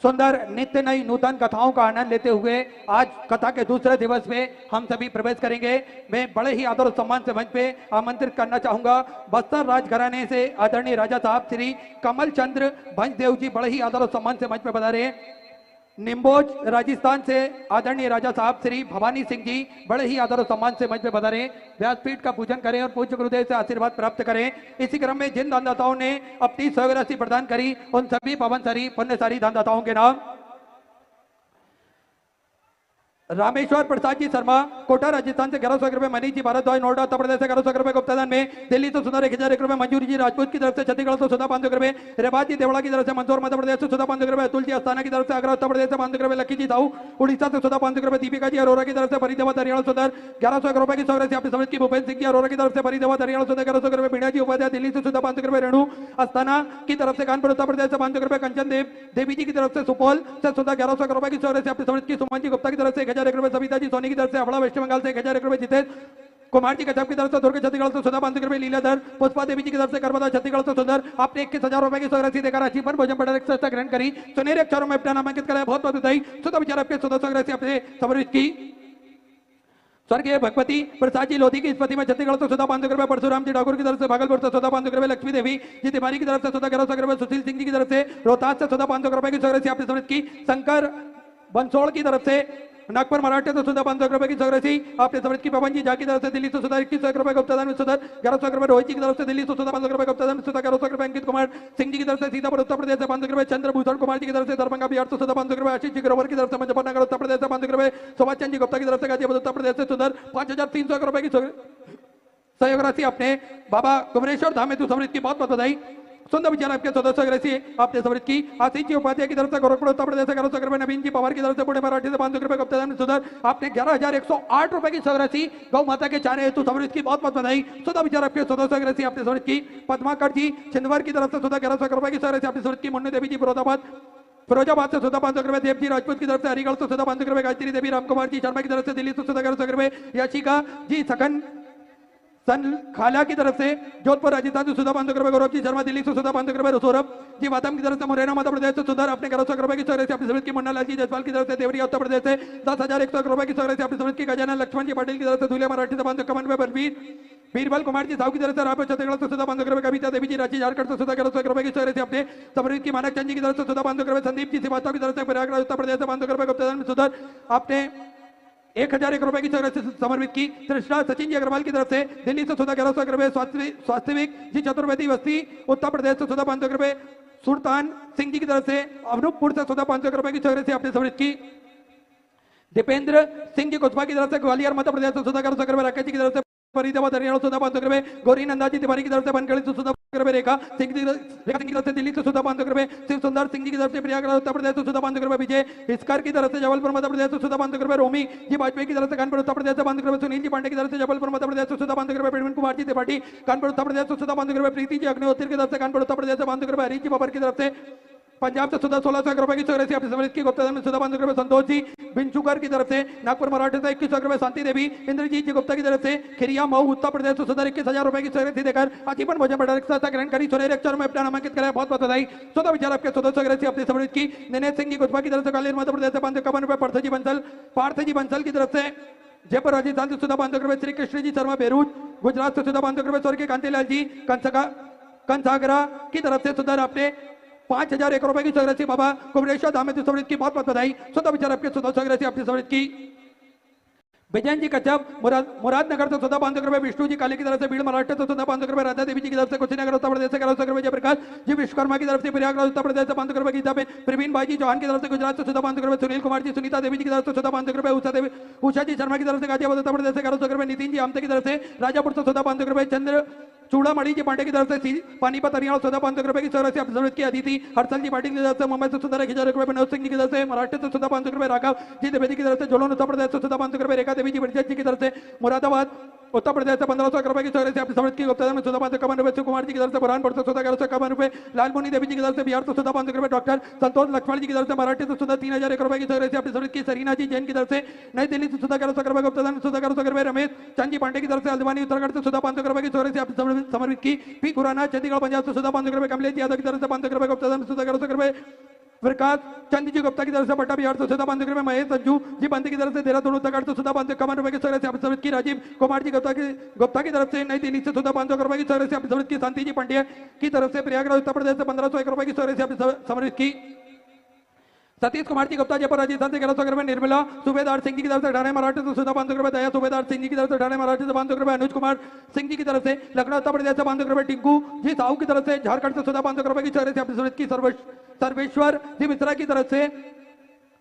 सुंदर नित्य नई नूतन कथाओं का आनंद लेते हुए आज कथा के दूसरे दिवस में हम सभी प्रवेश करेंगे। मैं बड़े ही आदर और सम्मान से मंच पे आमंत्रित करना चाहूंगा बस्तर राजघराने से आदरणीय राजा साहब श्री कमल चंद्र भंजदेव जी बड़े ही आदर और सम्मान से मंच पे पधारे। निम्बोज राजस्थान से आदरणीय राजा साहब श्री भवानी सिंह जी बड़े ही आदर और सम्मान से मंच पे पधारे। व्यासपीठ का पूजन करें और पूज्य गुरुदेव से आशीर्वाद प्राप्त करें। इसी क्रम में जिन दानदाताओं ने अपनी स्वराशि प्रदान करी, उन सभी पावनसारी पुण्यसारी दानदाताओं के नाम रामेश्वर प्रसाद जी शर्मा कोटा राजस्थान से 1100 रुपए, मनीष जी भारद्वाज नोएडा उत्तर प्रदेश से 1100 रुपए गुप्तादान में, दिल्ली से सुंदर 1001 रुपए, मंजूरी जी राजपूत की तरफ से छत्तीसगढ़ से सुधा 500 रुपए, रेबाज जी देवड़ा की तरफ से, मंदसौर मध्य प्रदेश से सुधा 500 रुपए, अतुल जी अस्थाना की तरफ से आगरा उत्तर प्रदेश से 500 रुपए, लक्की जी साहू उड़ीसा से सुधा 500 रुपए, दीपिका जी अरोरा की तरफ से फरीदाबाद हरियाणा सुधर 1100 रुपए की सौरभ आपने समझ की, भूपेंद्र सिंह जी अरोरा की तरफ से फरीदाबाद हरियाणा सुधर 1100 रुपए, बीणा जी उपाध्याय दिल्ली से सुधा 500 रुपए, रेणु अस्थाना की तरफ से कानपुर उत्तर प्रदेश से 500 रुपए, कंचन देवी जी की तरफ से सुपौल से सुधा 1100 रुपए की सौरभ आपने समझ की, सुमन जी गुप्ता की तरफ से 1001 रुपए, सविता जी सोनी की तरफ से हावड़ा वेस्ट बंगाल से 1001 रुपए, जितेश कुमार जी कचाप की तरफ से दुर्ग छत्तीसगढ़ से सुधा 500 रुपए, लीलाधर पुष्पा देवी जी की तरफ से करबदा छत्तीसगढ़ से सुंदर आपने 21,000 रुपए की राशि देकर अचीवमेंट भोजन पटेल संस्था ग्रहण करी, सुनहरे अक्षरों में अपना नामांकित कराया, बहुत बहुत बधाई। सुधा विचार आपके सदस्य राशि आपने समर्पित की। स्वर्गीय भगवती प्रसाद जी लोधी की स्मृति में छत्तीसगढ़ से सुधा 500 रुपए, परशुराम जी ठाकुर की तरफ से भागलपुर से सुधा 500 रुपए, लक्ष्मी देवी जी तिवारी की तरफ से सुधा 1100 रुपए, सुशील सिंह जी की तरफ से रोहतास से सुधा 500 रुपए की राशि आपने समर्पित की, शंकर बंसोड़ की तरफ से नागपुर महाराष्ट्र से सुधा 500 रुपए की राशि आपने समर्पित की, पवन जी झा की तरफ से दिल्ली से सुधा 21 रुपए गुप्तादान में सुधा 1100 रुपए, रोहित जी की तरफ से दिल्ली से सुधा 500 रुपए गुप्तादान में सुधा 1100 रुपए, अंकित कुमार सिंह जी की तरफ से सीतापुर उत्तर प्रदेश से 500 रुपए, चंद्रभूषण कुमार जी की तरफ से दरभंगा बिहार से सुधा 500 रुपए, आशीष जी ग्रोवर की तरफ से मुजफ्फरनगर उत्तर प्रदेश से 500 रुपए, सुभाष चंद्र जी गुप्ता की तरफ से गाजीपुर उत्तर प्रदेश से सुधर 5300 रुपए की सहयोग राशि आपने बाबा कुमरेश्वर धाम में समृद्ध की, बहुत बहुत बधाई। सुंदर विचार आपके सदस्य राशि आपने समृद्ध की, आशीष जी उपाध्याय की तरफ से गोरखपुर उत्तर प्रदेश से 1100 रुपए, नवीन जी पवार की तरफ से पुणे मराठी से 500 रुपए गुप्तादान में सुधर आपने 11,108 रुपए की राशि गौ माता के चारे हेतु समृद्ध की, बहुत बहुत बधाई। सुंदर विचार आपके सदस्य राशि आपने समृद्ध की, पद्माकर जी छिंदवाड़ की तरफ से सुधा 1100 रुपए की राशि आपने समृद्ध की, मुन्नी देवी जी फिरोजाबाद से सुधा 500 रुपए, देव जी राजपूत की तरफ से हरिगढ़ से सुधा 500 रुपए, गायत्री देवी रामकुमार जी शर्मा की तरफ से दिल्ली से सुधा 1100 रुपए, याचिका जी सखन सन खाला की तरफ से जोधपुर राजस्थान से सुधा 500 रुपए, गौरव जी शर्मा दिल्ली से सुधा 500 रुपए, सौरभ जी वातम की तरफ से मुरैना मध्य प्रदेश से सुधर आपने 1100 रुपए की राशि आपने समृद्ध की, मुन्ना लाल जी जयसवाल की तरफ से देवरिया उत्तर प्रदेश से 10,100 रुपए की राशि आपने समृद्ध की, गजानन लक्ष्मण जी पाटिल की तरफ से धुलिया मराठी से 500 कमन में बलबीर बीरबल कुमार जी साहू की तरफ से रायपुर छत्तीसगढ़ से सुधा 500 रुपए, कविता देवी जी रांची झारखंड से सुधा 1100 रुपए की राशि आपने समृद्ध की, मानक चंद जी की तरफ से सुधा 500 रुपए, संदीप जी श्रीवास्तव की तरफ से प्रयागराज उत्तर प्रदेश से 500 रुपए गुप्तादान में सुधर आपने 1,001 रुपए की राशि समर्पित की, कृष्णा सचिन जी अग्रवाल की तरफ से दिल्ली से सुधा 1100 रुपए, स्वास्थ्यविक जी चतुर्वेदी बस्ती उत्तर प्रदेश से सुधा 500 रुपए, सुल्तान सिंह जी की तरफ से अनूपपुर से सुधा 500 रुपए की राशि आपने समर्पित की, दीपेंद्र सिंह जी कुशवाहा की तरफ से ग्वालियर मध्य प्रदेश से सुधा 1100 रुपए, राकेश जी की तरफ से फरीदाबाद हरियाणा सुधा 500 रुपए, गौरी नंदा जी तिवारी की तरफ से बनगढ़ी से सुधा 500 रुपए, रेखा सिंह की तरफ से दिल्ली से सुधा 500 रुपए, शिव सुंदर सिंह जी की तरफ से प्रयागराज उत्तर प्रदेश से सुधा 500 रुपए, विजय इसकर की तरफ से जबलपुर मध्य प्रदेश से सुधा 500 रुपए, रोमी जी वाजपेयी की तरफ से कानपुर उत्तर प्रदेश से 500 रुपए, सुनील जी पांडे की तरफ से जबलपुर मध्य प्रदेश से सुधा 500 रुपए, प्रवीण कुमार जी त्रिपाठी कानपुर उत्तर प्रदेश से सुधा 500 रुपए, प्रीति जी अग्निहोत्री की तरफ से कानपुर उत्तर प्रदेश से 500 रुपए, हरीश जी बाबर की तरफ से पंजाब से सुधा 1600 रुपए की राशि आपने समृद्ध की, गुप्तादान में सुधा 500 रुपए, संतोष जी बिंचुकर की तरफ से नागपुर मराठी से 2100 रुपए, शांति देवी इंद्रजीत जी गुप्ता की तरफ से खिरिया मऊ उत्तर प्रदेश से सुधा 21,000 रुपए की राशि देकर आजीवन भोजन पटेल संस्था ग्रहण करी, सुनहरे अक्षर में अपना नामांकित कराया, बहुत बहुत बधाई। सुधा विचार आपके सदस्य राशि आपने समृद्ध की, दिनेश सिंह जी कुशवाहा की तरफ से कालेर मध्य प्रदेश से 551 रुपए, पार्थ जी बंसल की तरफ से जयपुर राजस्थान से सुधा 500 रुपए, श्री कृष्ण जी शर्मा बेरूज गुजरात से सुधा 500 रुपए, स्वर्गीय कांतिलाल जी कंसागरा की तरफ से सुधा आपने 5,001 रुपए की राशि बाबा कुमरेश्वर धाम में समृद्ध की, बहुत बहुत बधाई। सुधा विचार आपके सदस्य राशि आपने समृद्ध की, विजयन जी कच्छप मुरादनगर से सुधा 500 रुपए, विष्णु जी काले की तरफ से भीड़ महाराष्ट्र से सुधा 500 रुपए, राधा देवी जी की तरफ से कुशीनगर उत्तर प्रदेश से 1100 रुपए, जयप्रकाश जी विश्वकर्मा की तरफ से प्रयागराज उत्तर प्रदेश से 500 रुपए, गीता पे प्रवीण भाई जी चौहान की तरफ से गुजरात से सुधा 500 रुपए, सुनील कुमार जी सुनीता देवी जी की तरफ से सुधा 500 रुपए, उषा जी शर्मा की तरफ से गाजियाबाद उत्तर प्रदेश से 1100 रुपए, नितिन जी आमते की तरफ से राजापुर से सुधा 500 रुपए, चंद्र चूड़ामणि जी पांडे की तरफ से पानीपत हरियाणा सुधा 500 रुपए की राशि आपने समृद्ध की, अदिति हर्षल जी पाटिल की तरफ से मुंबई से सुधा 1,000 रुपए, मनोज सिंह जी की तरफ से महाराष्ट्र से सुधा 500 रुपए, राघव जी द्विवेदी की तरफ से जोलन उत्तर प्रदेश से सुधा 500 रुपए, रेखा देवी जी ब्रजेश जी की तरफ से मुरादाबाद उत्तर प्रदेश से 1500 रुपए की राशि आपने समृद्ध की, गुप्तादान में सुधा 551 रुपए, शिव कुमार जी की तरफ से बुरहानपुर से सुधा 1151 रुपए, लालमुनि देवी जी की तरफ से बिहार से सुधा 500 रुपए, डॉक्टर संतोष लक्ष्मण जी की तरफ से मराठी से सुधा 3,001 रुपए की राशि आपने समृद्ध की, सरीना जी जैन की तरफ से नई दिल्ली से सुधा 1100 रुपए, गुप्तादान में सुधा 1100 रुपए, रमेश चंद जी पांडे की तरफ से हल्द्वानी उत्तराखंड से सुधा 500 रुपए की राशि आपने समर्पित की, पी खुराना चंडीगढ़ पंजाब से सुधा 500 रुपए, कमलेश यादव की तरफ से 500 रुपए, गुप्तादान में सुधा 1100 रुपए, प्रकाश चंद जी गुप्ता की तरफ से पट्टा बिहार से सुधा 500 रुपए, महेश संजू जी बंदी की तरफ से देहरादून उत्तराखंड से सुधा 551 रुपए की राशि आपने समृद्ध की, राजीव कुमार जी गुप्ता की तरफ से नई दिल्ली से सुधा 500 रुपए की राशि आपने समृद्ध की, शांति जी पांड्या की तरफ से प्रयागराज उत्तर प्रदेश से 1501 रुपए की राशि आपने समृद्ध की, सतीश कुमार जी गुप्ता जयपुर राजस्थान से 1100 रुपए, निर्मला सूबेदार सिंह जी की तरफ से ठाणे महाराष्ट्र से सुधा 500 रुपए, दया सूबेदार सिंह जी की तरफ से ठाणे महाराष्ट्र से 500 रुपए, अनुज कुमार सिंह जी की तरफ से लखनऊ उत्तर प्रदेश से 500 रुपए, टिंकू जी साहू की तरफ से झारखंड से सुधा 500 रुपए की राशि आपने समृद्ध की, सर्वेश्वर जी मिश्रा की तरफ से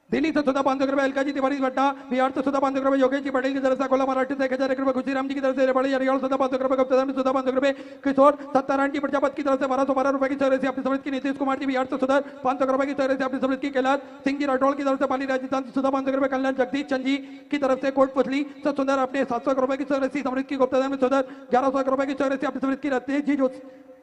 दिल्ली से 500 रुपए अलका जी तिवारी भट्टा, बिहार से 500 रुपए योगेश जी पटेल की तरफ से, कोला मराठी से 1000 रुपए खुशीराम जी की तरफ से, रेवाड़ी हरियाणा 500 रुपए, गुप्ता में 500 रुपए, किशोर सत्यारायण की प्रजापति की तरफ से 1212 रुपए की चौरे से अपनी समृद्ध की, नीतीश कुमार जी बिहार से 500 रुपए की चौरे से अपनी समृद्ध की, कैलाश सिंह जी राठौड़ की तरफ से पाली राजस्थान से 500 रुपए, कल्याण जगदीश चंद जी की तरफ से कोटपुतली से सुंदर अपने 700 रुपए की चौरे से समृद्ध की, गुप्ता में सुंदर 1100 रुपए की चौरे से अपनी समृद्ध की, रत्नेश जी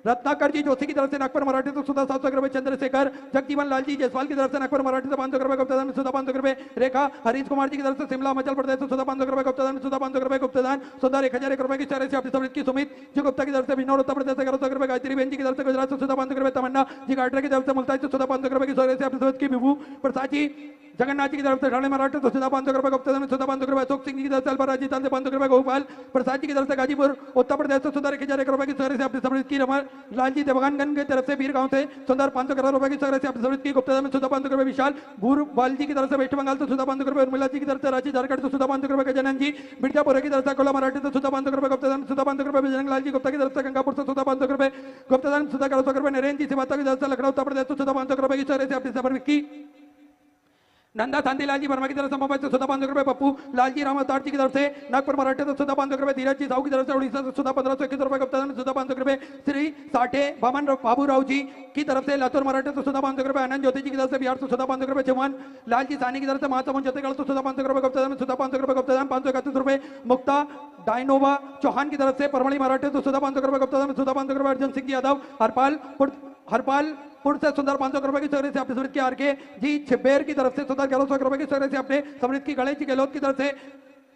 रत्नाकर जी जोशी की तरफ से नागपुर मराठी से सुधा 700 रुपए, चंद्रशेखर जगजीवन लाल जी जायसवाल की तरफ से नागपुर मराठी से 500 रुपए, गुप्तादान में सुधा 500 रुपए, रेखा हरीश कुमार जी की तरफ से शिमला हिमाचल प्रदेश से सुधा 500 रुपए, गुप्तादान में सुधा 500 रुपए, गुप्तादान सुधा 1001 रुपए की चौरे से अपनी समृद्ध की, सुमित जी गुप्ता की तरफ से बिजनौर उत्तर प्रदेश से 1100 रुपए, गायत्री बेन जी की तरफ से गुजरात से सुधा 500 रुपए, तमन्ना जी गाटरा की तरफ से मुल्तान से सुधा 500 रुपए की चौरे से अपनी समृद्ध की, विभू प्रसाद जी जगन्नाथ जी की तरफ से ठाणे मराठी से सुधा 500 रुपए, गुप्तादान में सुधा 500 रुपए, अशोक सिंह जी की तरफ से अलवर राजस्थान से 500 रुपए, गोपाल प्रसाद जी की तरफ से गाजीपुर उत्तर प्रदेश से सुधा 1001 रुपए की चौरे से अपनी समृद्ध की, रमन लाल जी देवगनगंज की तरफ से बीर गांव से सुंदर 500 रुपए की चौरे से अपनी समृद्ध की, गुप्तादान में सुधा 500 रुपए, विशाल भूरबाल जी की तरफ से वेस्ट बंगाल से सुधा 500 रुपए, उर्मिला जी की तरफ से रांची झारखंड से सुधा 500 रुपए, गजानन जी मिर्जापुर की तरफ से कोला मराठी से सुधा 500 रुपए, गुप्तादान में सुधा 500 रुपए, बजरंग लाल जी गुप्ता की तरफ से गंगापुर से सुधा 500 रुपए, गुप्तादान में सुधा 1100 रुपए, नरेंद्र जी सिवाता की तरफ से लखनऊ उत्तर प्रदेश से सुधा 500 रुपए की चौरे से अपनी समृद्ध की, नंदा शांतिलाल जी वर्मा की तरफ से मुंबई से सुधा 500 रुपए, पप्पू लाल जी रामावतार जी की तरफ से नागपुर मराठी से सुधा 500 रुपए, धीरज जी साहू की तरफ से उड़ीसा से सुधा 1521 रुपए, गुप्तादान में सुधा 500 रुपए, श्री साठे बामन बाबू राव जी की तरफ से लातूर मराठी से सुधा 500 रुपए, आनंद ज्योति जी की तरफ से बिहार से सुधा 500 रुपए, चौहान लाल जी सानी की तरफ से महासमुंद छत्तीसगढ़ से सुधा 500 रुपए, गुप्तादान में सुधा 500 रुपए, गुप्तादान 531 रुपए, मुक्ता डायनोवा चौहान की तरफ से परमणी मराठी से सुधा 500 रुपए, गुप्तादान में सुधा 500 रुपए, अर्जुन सिंह यादव हरपालपुर से सुंदर 500 रुपए की चौरे से अपने समृद्ध की, आरके जी छिब्बेर की तरफ से सुंदर 1100 रुपए की चौरे से अपने समृद्ध की, गणेश जी गहलोत की तरफ से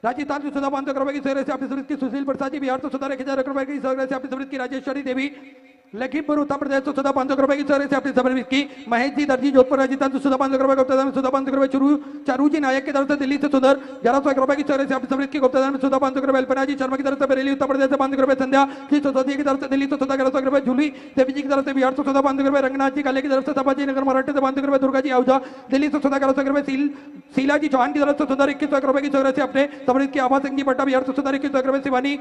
राजस्थान से सुधा 500 रुपए की चौरे से अपनी समृद्ध की, सुशील प्रसाद जी बिहार से सुधा 1000 रुपए की चौरे से अपनी समृद्ध की, राजेश्वरी देवी लखीमपुर उत्तर प्रदेश से सुधा 500 रुपए की चौरे से अपनी समृद्ध की, महेश जी दर्जी जोधपुर राजस्थान से सुधा 500 रुपए, गुप्तादान में सुधा 500 रुपए, चारू जी नायक की तरफ से दिल्ली से सुंदर 1101 रुपए की चौरे से अपनी समृद्ध की, गुप्तादान में सुधा 500 रुपए, अल्पना जी शर्मा की तरफ से बरेली उत्तर प्रदेश से 500 रुपए, संध्या जी सिसोदिया की तरफ से दिल्ली से सुधा 1100 रुपए, जूली देवी जी की तरफ से बिहार से सुधा 500 रुपए, रंगनाथ जी काले की तरफ से सभाजी नगर मराठी से 500 रुपए, दुर्गा जी आहूजा दिल्ली से सुधा 1100 रुपए, शीला जी चौहान की तरफ से सुधा 21 रुपए की चौरे से अपने समृद्ध की, आभा सिंह जी पट्टा बिहार से सुधा 21 रुपए, शिवानी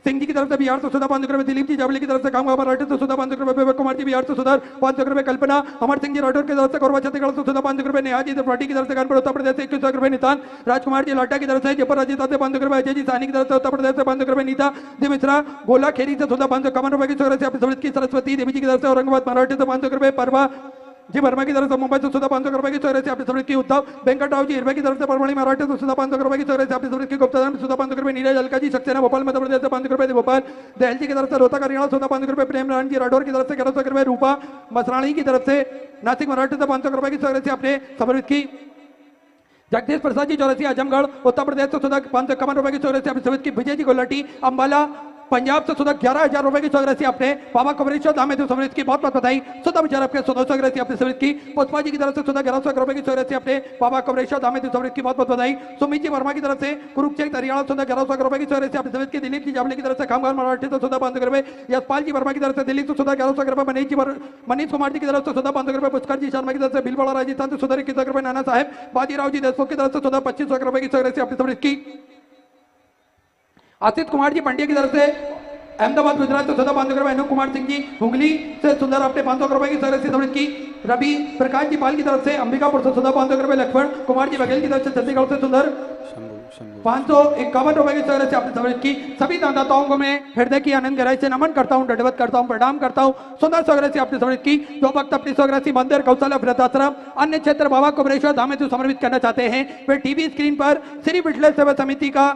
सिंह जी की तरफ से बिहार से सुधा 500 रुपए, दिलीप जी जावली की तरफ से काम मराठी से सुधा 500 रुपए, विवेक कुमार जी बिहार से सुधा 500 रुपए, कल्पना अमर सिंह जी राठौर की तरफ से कोरबा छत्तीसगढ़ से सुधा 500 रुपए, नेहा जी त्रिपाठी की तरफ से कानपुर उत्तर प्रदेश से 21 रुपए, नितान राजकुमार जी लाटा की तरफ से जयपुर राजस्थान से 500 रुपए, अजय जी सानी की तरफ से उत्तर प्रदेश से 500 रुपए, नीता जी मिश्रा गोला खेरी से सुधा 551 रुपए की चौरे से अपनी समृद्ध की, सरस्वती देवी जी की तरफ से औरंगाबाद मराठी से 500 रुपए, परवा जी वर्मा की तरफ से मुंबई से सुधा 500 रुपए की चौरे से अपनी समृद्ध की, उद्धव वेंकटराव जी हिरवे की तरफ से परमणी मराठी से सुधा 500 रुपए की चौरे से अपनी समृद्ध की, गुप्तादान में सुधा 500 रुपए, नीरज अलका जी सक्सेना भोपाल मध्य प्रदेश से 500 रुपए, भोपाल दहल जी की तरफ से रोहतक हरियाणा सुधा 500 रुपए, प्रेम नारायण जी राठौर की तरफ से 1100 रुपए, रूपा मसराणी की तरफ से नासिक मराठी से 500 रुपए की चौरे से अपने समृद्ध की, जगदीश प्रसाद जी चौरसी आजमगढ़ उत्तर प्रदेश से सुधा 551 रुपए की चौरे से अपनी समृद्ध की, विजय जी गोलाटी अम्बाला पंजाब से सुधा 11,000 रुपए की चौरे से अपने बाबा कवरेश्वर धाम में समृद्ध की, बहुत बहुत बधाई, सुधा विचार आपके 100 से अपनी समृद्ध की, पुष्पा जी की तरफ से सुधा 1100 रुपए की चौरे से अपने बाबा कवरेश्वर धाम में समृद्ध की, बहुत बहुत बधाई, सुमित जी वर्मा की तरफ से कुरुक्षेत्र हरियाणा सुधा 1100 रुपए की चौरे से अपनी समृद्ध की, दिलीप जी जावली की तरफ से खामगार मराठी से सुधा 500 रुपए, यशपाल जी वर्मा की तरफ से दिल्ली से सुधा 1100 रुपए, मनीष कुमार जी की तरफ से सुधा 500 रुपए, पुष्कर जी शर्मा की तरफ से भीलवाड़ा राजस्थान से सुधा 21 रुपए, नाना साहेब बाजीराव जी देशमुख की तरफ से सुधा 2500 रुपए की चौरे से अपनी समृद्ध की, आशित कुमार जी पंड्या की तरफ से अहमदाबाद गुजरात से सुधा 500 रुपए, अनूप कुमार सिंह जी हुगली से सुंदर अपने 500 रुपए की चौरे से समृद्ध की, रवि प्रकाश जी पाल की तरफ से अंबिकापुर से सुधा 500 रुपए, लक्ष्मण कुमार जी बघेल की तरफ से छत्तीसगढ़ से सुंदर 551 रुपए की चौरे से अपनी समृद्ध की, सभी दानदाताओं को मैं हृदय की आनंद गहराई से नमन करता हूं, दंडवत करता हूं, प्रणाम करता हूं, सुंदर सौगरह से अपनी समृद्ध की, जो भक्त अपनी सौगरह मंदिर गौशाला वृद्धाश्रम अन्य क्षेत्र बाबा कुबरेश्वर धाम में जो समर्पित करना चाहते हैं वे टीवी स्क्रीन पर श्री विठलेश्वर सेवा समिति का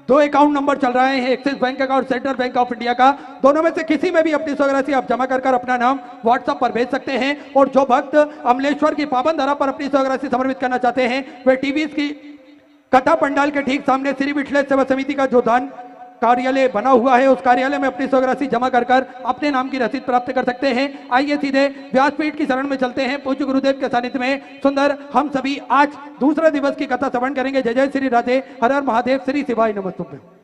2 अकाउंट नंबर चल रहे हैं, एक्सिस बैंक का और सेंट्रल बैंक ऑफ इंडिया का, दोनों में से किसी में भी अपनी स्वराशि आप जमा कर अपना नाम व्हाट्सएप पर भेज सकते हैं, और जो भक्त अमलेश्वर की पावन धरा पर अपनी स्वराशि समर्पित करना चाहते हैं वे टीवी की कथा पंडाल के ठीक सामने श्री विठलेश्वर सेवा समिति का जो दान कार्यालय बना हुआ है उस कार्यालय में अपनी स्वराशि जमा कर अपने नाम की रसीद प्राप्त कर सकते हैं। आइए सीधे व्यासपीठ की शरण में चलते हैं। पूज्य गुरुदेव के सानिध्य में सुंदर हम सभी आज दूसरे दिवस की कथा श्रवण करेंगे। जय जय श्री राधे, हर हर महादेव, श्री शिवाय नमस्तुभ्यं।